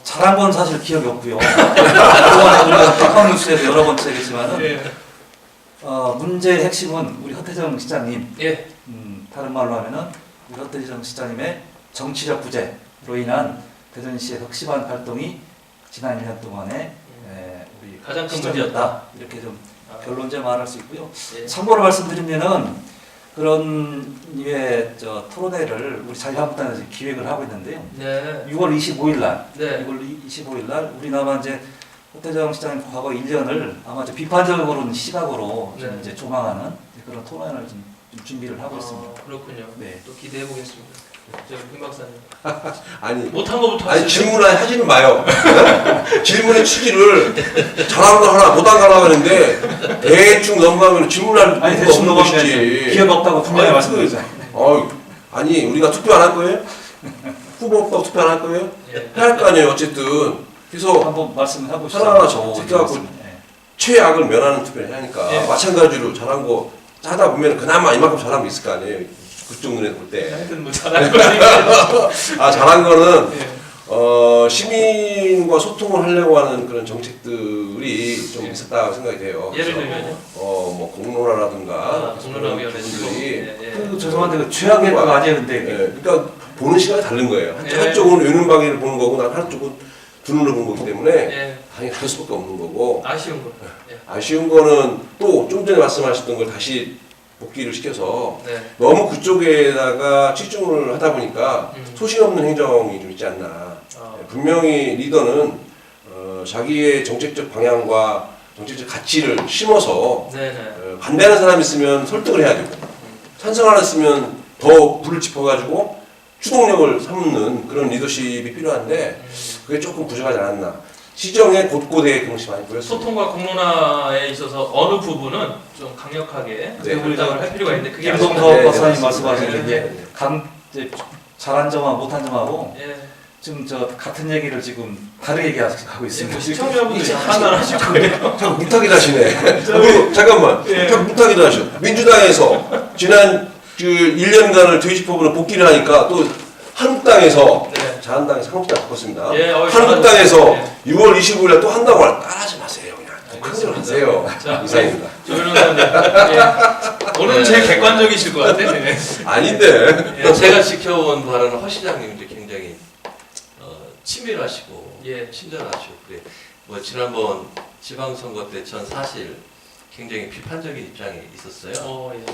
잘한 건 사실 기억이 없고요. 그동안에 우리가 카카오 뉴스에서 여러 번 얘기했지만은 예. 문제의 핵심은 우리 허태정 시장님, 예. 다른 말로 하면은 우리 허태정 시장님의 정치적 부재로 인한 대전시의 혁신한 활동이 지난 1년 동안에 우리 가장 큰 시점이었다. 이렇게 좀 결론제 말할 수 있고요. 예. 참고로 말씀드리면은 그런 저 토론회를 우리 자유한국당에서 기획을 하고 있는데요. 네. 6월 25일 날, 네. 6월 25일 날 우리 아마 이제 허태정 시장님 과거 1년을 아마 좀 비판적으로는 시각으로 좀 네. 이제 조망하는 그런 토론회를 좀 준비를 하고 있습니다. 그렇군요. 네. 또 기대해 보겠습니다. 김 박사님. 아니 못한 거부터 아니 하시죠. 질문하지는 마요. 질문의 취지를 잘한 거 하나 못한 거 하나 하는데 대충 넘어가면 질문할 아니 이유가 대충 없는 넘어가면 것이지. 기억 없다고 분명히 아니, 말씀드렸잖아요. 아니 우리가 투표 안 할 거예요? 후보 없다고 투표 안 할 거예요? 예. 해야 할 거 아니에요 어쨌든. 그래서 한번 말씀을 해보시죠. 하나하나 체크하고 네. 최악을 면하는 투표를 해야 하니까 예. 마찬가지로 잘한 거 하다 보면 그나마 이만큼 잘한 거 있을 거 아니에요. 그쪽 눈에 볼 때. 하여튼 뭐 잘한 거니까. 잘한 거는 예. 시민과 소통을 하려고 하는 그런 정책들이 좀 예. 있었다고 생각이 돼요. 예를 그래서 들면요? 뭐 공론화라든가 공론화위원회 부분들이 죄송한데 그 최악의 거 아니에요, 근데. 예, 그러니까 보는 시각이 다른 거예요. 예. 한쪽은 외눈방위를 보는 거고 난 한쪽은 두 눈으로 보는 거기 때문에 예. 당연히 갈 수밖에 없는 거고 아쉬운 거. 예. 아쉬운 거는 또 좀 전에 말씀하셨던 걸 다시 복귀를 시켜서 네. 너무 그쪽에다가 치중을 하다 보니까 음. 소신 없는 행정이 좀 있지 않나. 분명히 리더는 자기의 정책적 방향과 정책적 가치를 심어서 네네. 반대하는 사람이 있으면 설득을 해야 되고 찬성하는 있으면 더 불을 짚어가지고 추동력을 삼는 그런 리더십이 필요한데 그게 조금 부족하지 않았나. 시정의 곳곳에 그런 것이 많이 보였습니다. 소통과 공론화에 있어서 어느 부분은 좀 강력하게 네. 결정을 할 필요가 있는데 그게 김동석 네, 박사님 네, 말씀하신 게 네. 이제 이제 잘한 점하고 못한 점하고 예. 지금 저 같은 얘기를 지금 다르게 얘기하고 있습니다. 시청자분들이 판단하실 거예요. 참 무탁이다 하시네. 그리고 잠깐만. 예. 참 무탁이다 하셔. 민주당에서 지난 그 1년간을 되짚어보는 복귀를 하니까 또 한국당에서 네. 자한당에서 한국당 바꿨습니다. 예, 한국당에서 예. 6월 25일에 또 한다고 따라하지 마세요. 그냥 큰 소리 하세요. 자, 이상입니다. 조 변호사님. 예. 오늘은 제일 객관적이실 것 같아요. 네. 아닌데. 예. 제가 지켜온 바로는 허 시장님도 굉장히 친밀하시고 예. 친절하시고 그래. 뭐 지난번 지방선거 때 전 사실 굉장히 비판적인 입장에 있었어요. 예.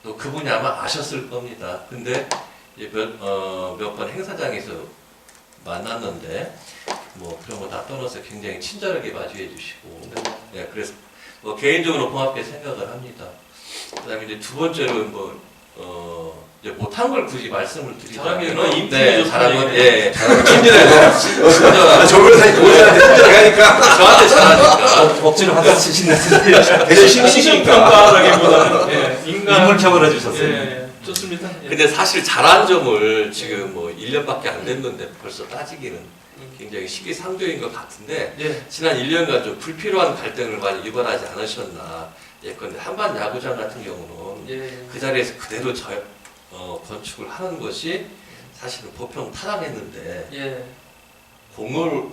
또 그분이 아마 아셨을 겁니다. 근데 이제 몇 번 행사장에서 만났는데 뭐 그런 거 다 떠나서 굉장히 친절하게 마주해 주시고 예, 그래서 뭐 개인적으로 고맙게 생각을 합니다. 그다음에 이제 두 번째로 이제 못한 걸 굳이 말씀을 잘한 게 드리자면 인품이 좋다 잘한 건 얘기네. 예, 친절하고 저 변호사님 보호자한테 친절하니까 저한테 잘하니까 억지로 하다 치신 같은데 대신 신이시니까. 평가라기보다는 예. 인물평을 해주셨어요. 예. 좋습니다. 예. 근데 사실 잘한 점을 지금 뭐 1년밖에 안 됐는데 벌써 따지기는 굉장히 시기상조인 것 같은데 예. 지난 1년간 좀 불필요한 갈등을 많이 유발하지 않으셨나. 예컨대 한반 야구장 같은 경우는 예. 그 자리에서 그대로 건축을 하는 것이 사실은 보편 타당했는데 예.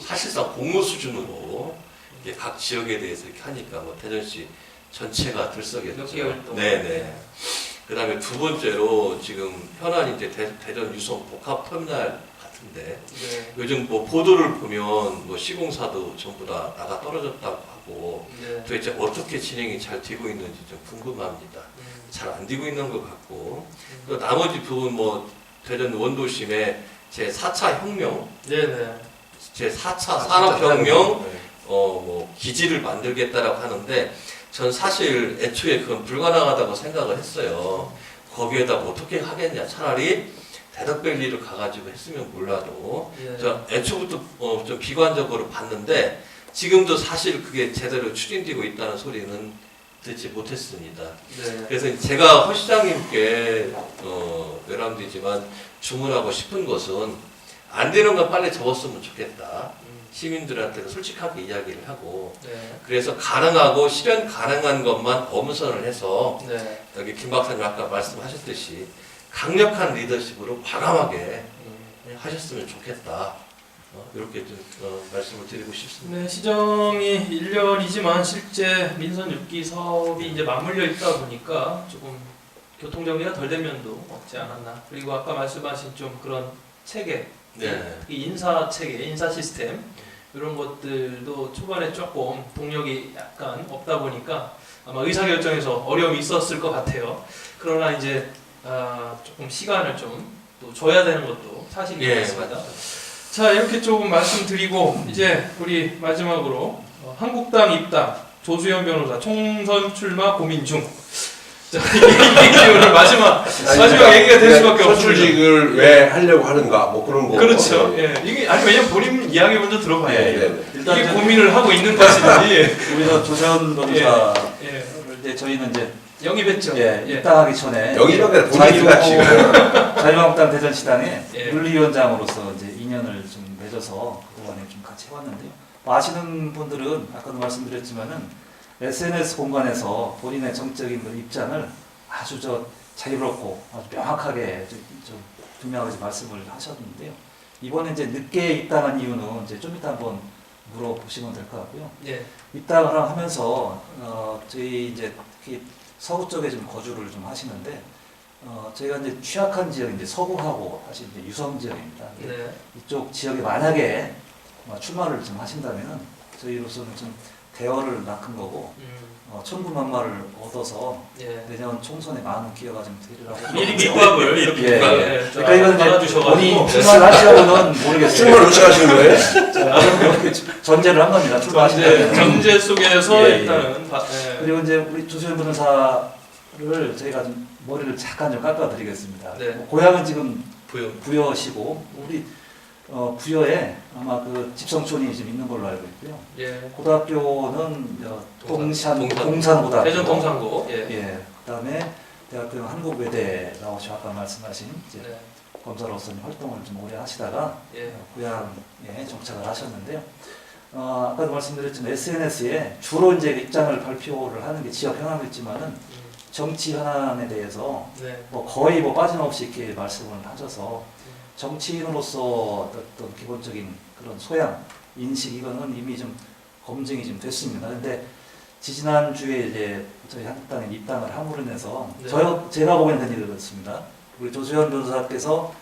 사실상 공무 수준으로 이게 각 지역에 대해서 이렇게 하니까 뭐 대전시 전체가 들썩였죠. 몇 개월 동안. 네네. 그다음에 두 번째로 지금 현안 이제 대전 유성 복합 터미널 같은데 네. 요즘 뭐 보도를 보면 뭐 시공사도 전부 다 나가 떨어졌다고 하고 네. 도대체 어떻게 진행이 잘 되고 있는지 좀 궁금합니다. 잘 안 되고 있는 것 같고 또 나머지 부분 뭐 대전 원도심의 제 4차 혁명, 네네. 제 4차 산업혁명 네. 뭐 기지를 만들겠다라고 하는데 전 사실 애초에 그건 불가능하다고 생각을 했어요. 거기에다 뭐 어떻게 하겠냐. 차라리 대덕밸리를 가가지고 했으면 몰라도 예. 저 애초부터 좀 비관적으로 봤는데 지금도 사실 그게 제대로 추진되고 있다는 소리는 듣지 못했습니다. 네. 그래서 제가 허 시장님께 외람되지만 주문하고 싶은 것은 안 되는 건 빨리 접었으면 좋겠다. 시민들한테도 솔직하게 이야기를 하고 네. 그래서 가능하고 실현 가능한 것만 엄선을 해서 네. 여기 김 박사님 아까 말씀하셨듯이 강력한 리더십으로 과감하게 하셨으면 좋겠다. 이렇게 좀 말씀을 드리고 싶습니다. 네, 시정이 1년이지만 실제 민선 6기 사업이 이제 맞물려 있다 보니까 조금 교통 정리가 덜 된 면도 없지 않았나. 그리고 아까 말씀하신 좀 그런 체계, 네. 이 인사 체계, 인사 시스템 이런 것들도 초반에 조금 동력이 약간 없다 보니까 아마 의사 결정에서 어려움이 있었을 것 같아요. 그러나 이제 조금 시간을 좀 또 줘야 되는 것도 사실이었습니다. 자, 이렇게 조금 말씀드리고 이제 우리 마지막으로 한국당 입당 조수현 변호사 총선 출마 고민 중. 자, 이게 오늘 마지막 얘기가 될 수밖에 없습니다. 선출직을 왜 하려고 하는가 뭐 그런 거. 그렇죠. 예. 이게 아니 왜냐면 본인 이야기 먼저 들어봐야 예, 돼요. 일단 이게 이제 고민을 하고 있는 것인지. 우리 저 조세현 변호사 예. 이제 저희는 이제 영입했죠. 입당하기 전에 여기가 본인이가 지금 자유한국당 대전시당에 예. 윤리위원장으로서 이제 인연을 좀 맺어서 그동안에 좀 같이 해왔는데요. 뭐 아시는 분들은 아까도 말씀드렸지만은 SNS 공간에서 본인의 정적인 그 입장을 아주 자유롭고 아주 명확하게 좀 분명하게 말씀을 하셨는데요. 이번에 이제 늦게 입당한 이유는 이제 좀 이따 한번 물어보시면 될 것 같고요. 예. 입당을 하면서 저희 이제 특히 서부 쪽에 좀 거주를 좀 하시는데 저희가 이제 취약한 지역이 이제 서구하고 사실 이제 유성 지역입니다. 네. 이쪽 지역에 만약에 출마를 좀 하신다면은 저희로서는 좀 대어를 낚은 거고 천군만마를 얻어서 예. 내년 총선에 많은 기회가 좀 되리라고. 미리 밑밥을 이렇게 예. 예. 그러니까 이건 이제 받아주셔가지고 본인 출마하시려고는 모르겠어요. 출마를 어떻게 하시는 거예요? 이렇게 전제를 한 겁니다. 출마하시려면. 정제 속에서 예, 일단은 그리고 이제 우리 조수현 변호사를 저희가 좀 머리를 잠깐 좀 깎아드리겠습니다. 네. 뭐 고향은 지금 부여. 부여시고 우리 부여에 아마 그 집성촌이 지금 있는 걸로 알고 있고요. 예. 고등학교는 동산. 동산고등학교. 대전 동산고. 예. 예. 그다음에 대학교는 한국외대라고 아까 말씀하신 이제 네. 검사로서 활동을 좀 오래 하시다가 예. 고향에 정착을 하셨는데요. 아까도 말씀드렸지만 SNS에 주로 이제 입장을 발표를 하는 게 지역 현안이지만은 정치 현안에 대해서 네. 뭐 거의 뭐 빠짐없이 이렇게 말씀을 하셔서 정치인으로서 어떤 기본적인 그런 소양, 인식 이거는 이미 좀 검증이 좀 됐습니다. 근데 지지난 주에 이제 저희 한국당에 입당을 함으로 인해서 네. 제가 보기에는 그렇습니다. 우리 조수현 변호사께서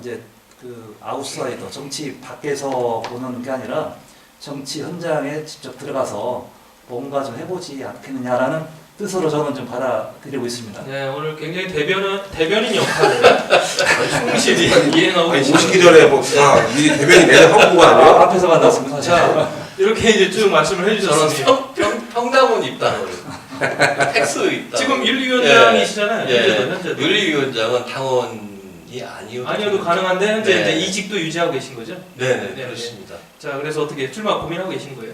이제 그 아웃사이더 정치 밖에서 보는 게 아니라 정치 현장에 직접 들어가서 뭔가 좀 해보지 않겠느냐라는 뜻으로 저는 좀 받아들이고 있습니다. 네, 오늘 굉장히 대변인 역할을 충실히 이행하고 아니, 계십니다. 오시기 전에 뭐다 이 대변인 매장 하고 거 아니에요? 앞에서 만났습니다. 사실. 자, 이렇게 이제 쭉 말씀을 저는 해주셨습니다. 평담원 입당을 팩스 입당. 지금 윤리위원장이시잖아요. 예. 현재도. 윤리위원장은 당원이 아니어도 아니어도 가능한데 현재 네. 이제 이직도 유지하고 계신 거죠? 네네 네, 그렇습니다. 자, 그래서 어떻게 출마 고민하고 계신 거예요?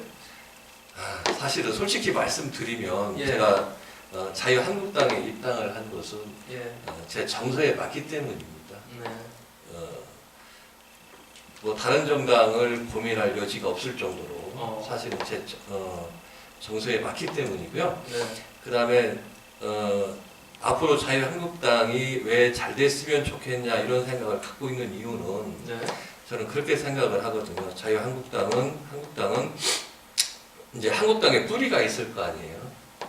사실은 솔직히 말씀드리면 예. 제가 자유한국당에 입당을 한 것은 예. 제 정서에 맞기 때문입니다. 네. 뭐 다른 정당을 고민할 여지가 없을 정도로 사실은 제 정서에 맞기 때문이고요. 네. 그 다음에 앞으로 자유한국당이 왜 잘 됐으면 좋겠냐 이런 생각을 갖고 있는 이유는 네. 저는 그렇게 생각을 하거든요. 자유한국당은 이제 한국당에 뿌리가 있을 거 아니에요.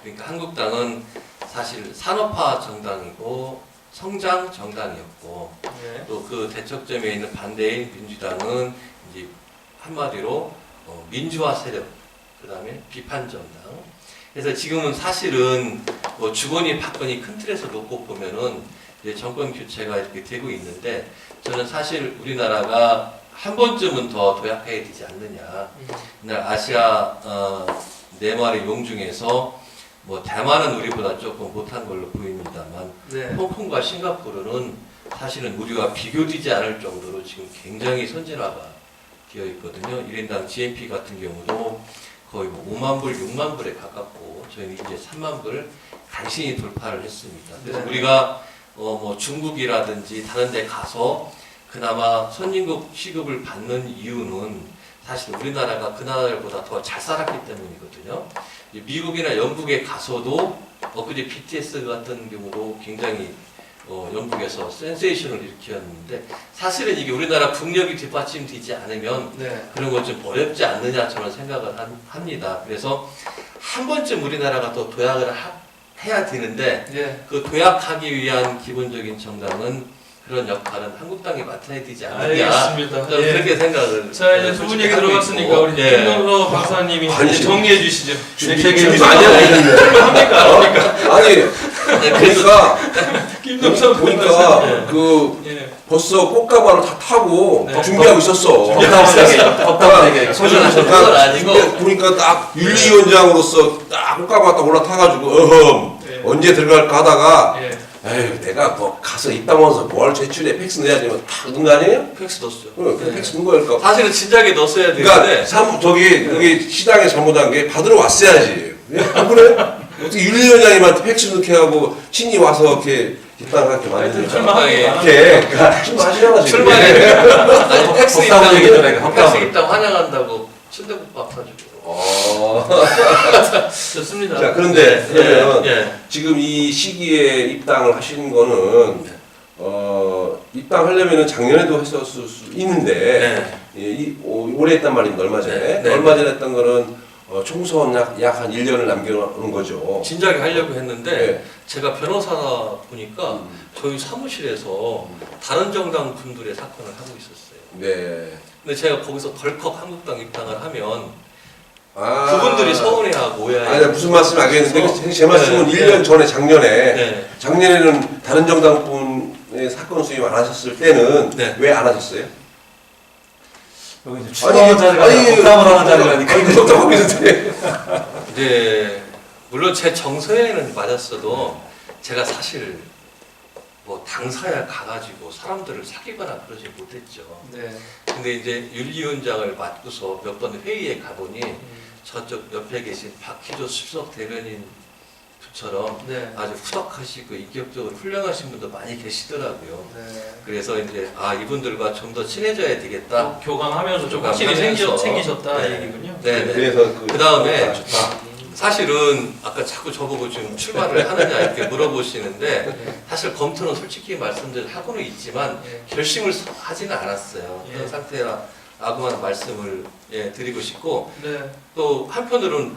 그러니까 한국당은 사실 산업화 정당이고 성장 정당이었고 네. 또 그 대척점에 있는 반대인 민주당은 이제 한마디로 민주화 세력, 그 다음에 비판 정당. 그래서 지금은 사실은 뭐 주거니 받거니 큰 틀에서 놓고 보면은 이제 정권 교체가 이렇게 되고 있는데 저는 사실 우리나라가 한 번쯤은 더 도약해야 되지 않느냐. 옛날 아시아 네 마리 용 중에서 뭐 대만은 우리보다 조금 못한 걸로 보입니다만 네. 홍콩과 싱가포르는 사실은 우리와 비교되지 않을 정도로 지금 굉장히 선진화가 되어 있거든요. 1인당 GNP 같은 경우도 거의 뭐 5만 불, 6만 불에 가깝고 저희는 이제 3만 불 간신히 돌파를 했습니다. 그래서 네. 우리가 뭐 중국이라든지 다른 데 가서 그나마 선진국 취급을 받는 이유는 사실 우리나라가 그 나라들보다 더 잘 살았기 때문이거든요. 미국이나 영국에 가서도 엊그제 BTS 같은 경우도 굉장히 영국에서 센세이션을 일으켰는데 사실은 이게 우리나라 국력이 뒷받침되지 않으면 네. 그런 건 좀 어렵지 않느냐 저는 생각을 합니다. 그래서 한 번쯤 우리나라가 더 도약을 해야 되는데 네. 그 도약하기 위한 기본적인 정당은 그런 역할은 한국당이 맡아야 되지 않느냐. 알겠습니다. 저는 예. 그렇게 생각을. 자, 이제 두 분 얘기 들어봤으니까 우리 예. 김동서 박사님이 아니, 이제 정리해 주시죠. 준비 많이 하고 있는데. 합니까? 아니 네, 보니까 김동서 보니까 박사. 그 예. 벌써 꽃가마를 다 타고 네. 준비하고 있었어. 덕담에게 소전하셨던 건 아니고. 보니까 딱 윤리위원장으로서 딱 꽃가마 딱 올라타가지고 예. 언제 들어갈까 하다가 예. 에휴 내가 뭐 가서 입당원서 뭘 제출해 팩스 내야지 다 넣은 거 아니에요? 팩스 넣었어요. 그 팩스 넣은 거니까. 사실은 진작에 넣었어야 그러니까 되는데. 여기 시당에 잘못한 게 받으러 왔어야지. 안 그래? 어떻게 윤리위원장님한테 팩스 넣게 하고 친이 와서 이렇게 입당하게 만드는 출마하게 이렇게 출마하시라고 지금. 출마해. 아니, 팩스 덕담을 얘기해줘라, 입당, 덕담을. 팩스 입당 환영한다고 순대국밥 사주고. 좋습니다. 자 그런데 그러면 예. 지금 이 시기에 입당을 하시는 거는 입당하려면은 작년에도 했었을 수 있는데 네. 올해 했단 말입니다. 얼마 전에 네, 네. 얼마 전에 했던 거는 총선 약 한 1년을 남겨놓은 거죠. 진작에 하려고 했는데 네. 제가 변호사다 보니까 저희 사무실에서 다른 정당 분들의 사건을 하고 있었어요. 네. 근데 제가 거기서 덜컥 한국당 입당을 하면 그분들이 서운해하고 오해하고. 아니 무슨 말씀이 알겠는데 제 말씀은 네, 1년 전에 작년에 네. 작년에는 다른 정당분의 사건 수임 안 하셨을 때는 네. 왜 안 하셨어요? 여기 이제 추모하는 자리가 아니라 복담을 하는 자리라니까. 복담하고 있는데. 이제 물론 제 정서에는 맞았어도 제가 사실 뭐 당사에 가가지고 사람들을 사귀거나 그러지 못했죠. 네. 근데 이제 윤리위원장을 맡고서 몇 번 회의에 가보니 저쪽 옆에 계신 박희조 수석 대변인 처럼 네. 아주 후덕하시고 인격적으로 훌륭하신 분도 많이 계시더라고요. 네. 그래서 이제 이분들과 좀 더 친해져야 되겠다. 교감하면서 좀 확실히 교감하면서. 생기셨다 네. 얘기군요. 네. 그래서 그 다음에 좋다. 사실은 아까 자꾸 저보고 지금 출마를 하느냐 이렇게 물어보시는데 사실 검토는 솔직히 하고는 있지만 네. 결심을 하지는 않았어요. 예. 그런 상태라고만 말씀을 드리고 싶고 네. 또 한편으로는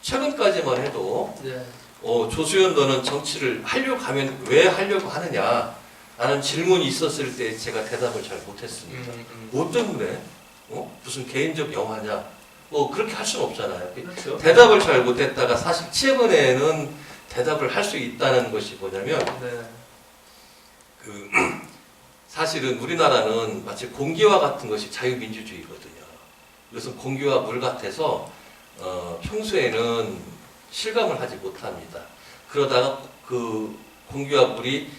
최근까지만 해도 네. 조수현 너는 정치를 하려고 하면 왜 하려고 하느냐 라는 질문이 있었을 때 제가 대답을 잘 못했습니다. 뭐 때문에? 무슨 개인적 영화냐? 뭐 그렇게 할 수는 없잖아요. 그렇죠. 대답을 잘 못했다가 사실 최근에는 대답을 할 수 있다는 것이 뭐냐면 네. 사실은 우리나라는 마치 공기와 같은 것이 자유민주주의거든요. 그래서 공기와 물 같아서 평소에는 실감을 하지 못합니다. 그러다가 그 공기와 물이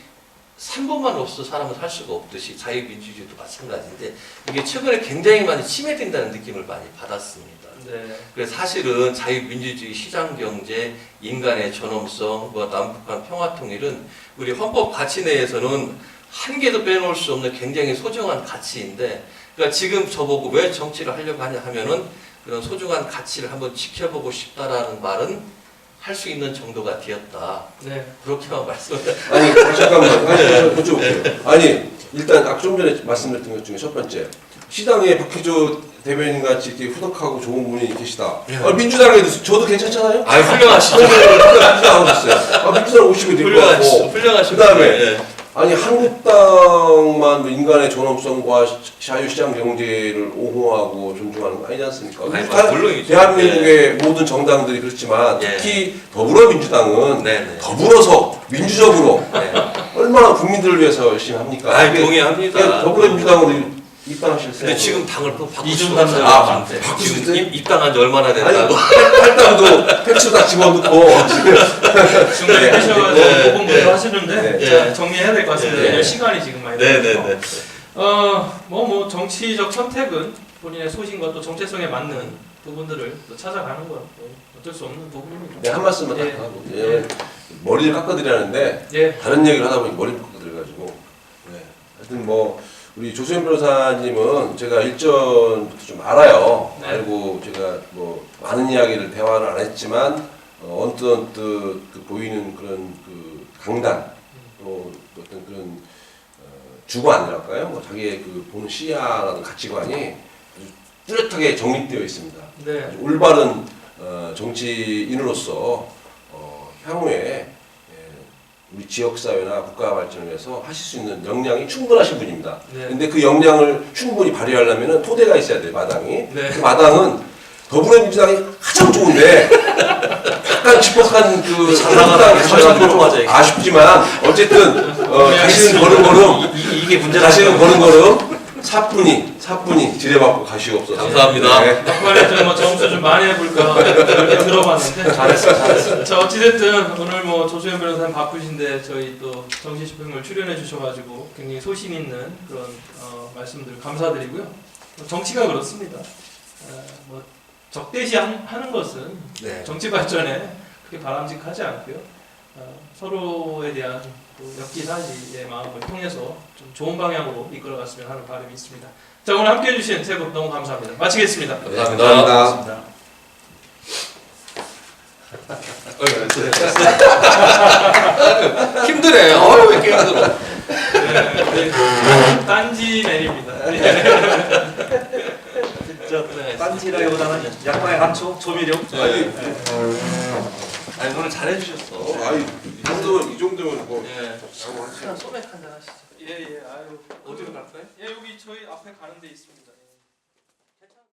3번만 없어 사람은 살 수가 없듯이 자유민주주의도 마찬가지인데 이게 최근에 굉장히 많이 침해된다는 느낌을 많이 받았습니다. 네. 그래서 사실은 자유민주주의, 시장경제, 인간의 존엄성, 남북한 평화통일은 우리 헌법 가치 내에서는 한 개도 빼놓을 수 없는 굉장히 소중한 가치인데 그러니까 지금 저보고 왜 정치를 하려고 하냐 하면은 그런 소중한 가치를 한번 지켜보고 싶다라는 말은 할 수 있는 정도가 되었다. 네. 그렇게만 말씀을. 아니 잠깐만. 아니 여쭤볼게요. 아니 일단 아까 좀 전에 말씀드렸던 것 중에 첫 번째 시당에 박희조 대변인 같이 이렇게 후덕하고 좋은 분이 계시다. 예. 민주당에도 저도 괜찮잖아요. 훌륭하시죠. 민주당 오셨어요. 민주당 오시면 될 것 같고. 훌륭하시고. 그다음에 아니 한국당만 뭐 인간의 존엄성과 자유시장 경제를 옹호하고 존중하는 거 아니지 않습니까? 물론이죠. 대한민국의 모든 정당들이 그렇지만 예. 특히 더불어민주당은 네네. 더불어서 민주적으로 네. 얼마나 국민들을 위해서 열심히 합니까? 아이, 동의합니다. 더불어민주당으로 입당하실 때 근데 지금 당을 또 바꿀 이중 수가 없어요. 단절. 바꿀 수 지금 있어요? 입당한 지 얼마나 아니 됐다고. 할당도 택시 다 집어넣고 지금 중간에 하셔가지고 네. 보건부도 하시는데 네. 자, 정리해야 될 것 같습니다. 네. 왜냐면 시간이 지금 많이 들어서. 네네네. 뭐 정치적 선택은 본인의 소신과 또 정체성에 맞는 부분들을 또 찾아가는 건 어쩔 수 없는 부분입니다. 네, 한 말씀만 딱 예. 하고 머리를 깎아드리라는데 예. 다른 얘기를 하다 보니 머리를 깎아드려가지고 하여튼 뭐 우리 조수현 변호사님은 제가 일전부터 좀 알아요. 네. 알고 제가 뭐 많은 이야기를 대화를 안 했지만 언뜻 그 보이는 그런 그 강단 또 어떤 그런 주관이랄까요? 뭐 자기의 그 보는 시야라는 가치관이 아주 뚜렷하게 정립되어 있습니다. 네. 아주 올바른 정치인으로서 향후에 우리 지역사회나 국가 발전을 위해서 하실 수 있는 역량이 충분하신 분입니다. 네. 근데 그 역량을 충분히 발휘하려면 토대가 있어야 돼요, 마당이. 네. 그 마당은 더불어민주당이 가장 좋은데 약간 집복한 그 잘 나가다가 가셔가지고 좀 맞아요. 아쉽지만 어쨌든 자신은 걸음걸음 이게 문제라. 자신은 걸음걸음 사뿐히 지뢰받고 가시옵소서. 감사합니다. 네. 막판에 좀 점수 좀 많이 해볼까 이렇게 들어봤는데 잘했어. 자 어찌됐든 오늘 뭐 조수현 변호사님 바쁘신데 저희 또 정치집행을 출연해 주셔가지고 굉장히 소신 있는 그런 말씀들 감사드리고요. 정치가 그렇습니다. 뭐 적대시하는 것은 네. 정치 발전에 그렇게 바람직하지 않고요. 서로에 대한 또 역기사지의 마음을 통해서 좀 좋은 방향으로 이끌어갔으면 하는 바람이 있습니다. 자 오늘 함께해 주신 세 분 너무 감사합니다. 마치겠습니다. 감사합니다. 힘드네. 왜 이렇게 힘들어. 딴지맨입니다. 진짜 딴지라기보다는 약간의 감초, 조미료. 아니 오늘 잘해주셨어. 아니 이 정도면 뭐 예. 그냥 소맥 한잔 하시죠. 예예. 아유 어디로 갈까요? 예 여기 저희 앞에 가는 데 있습니다.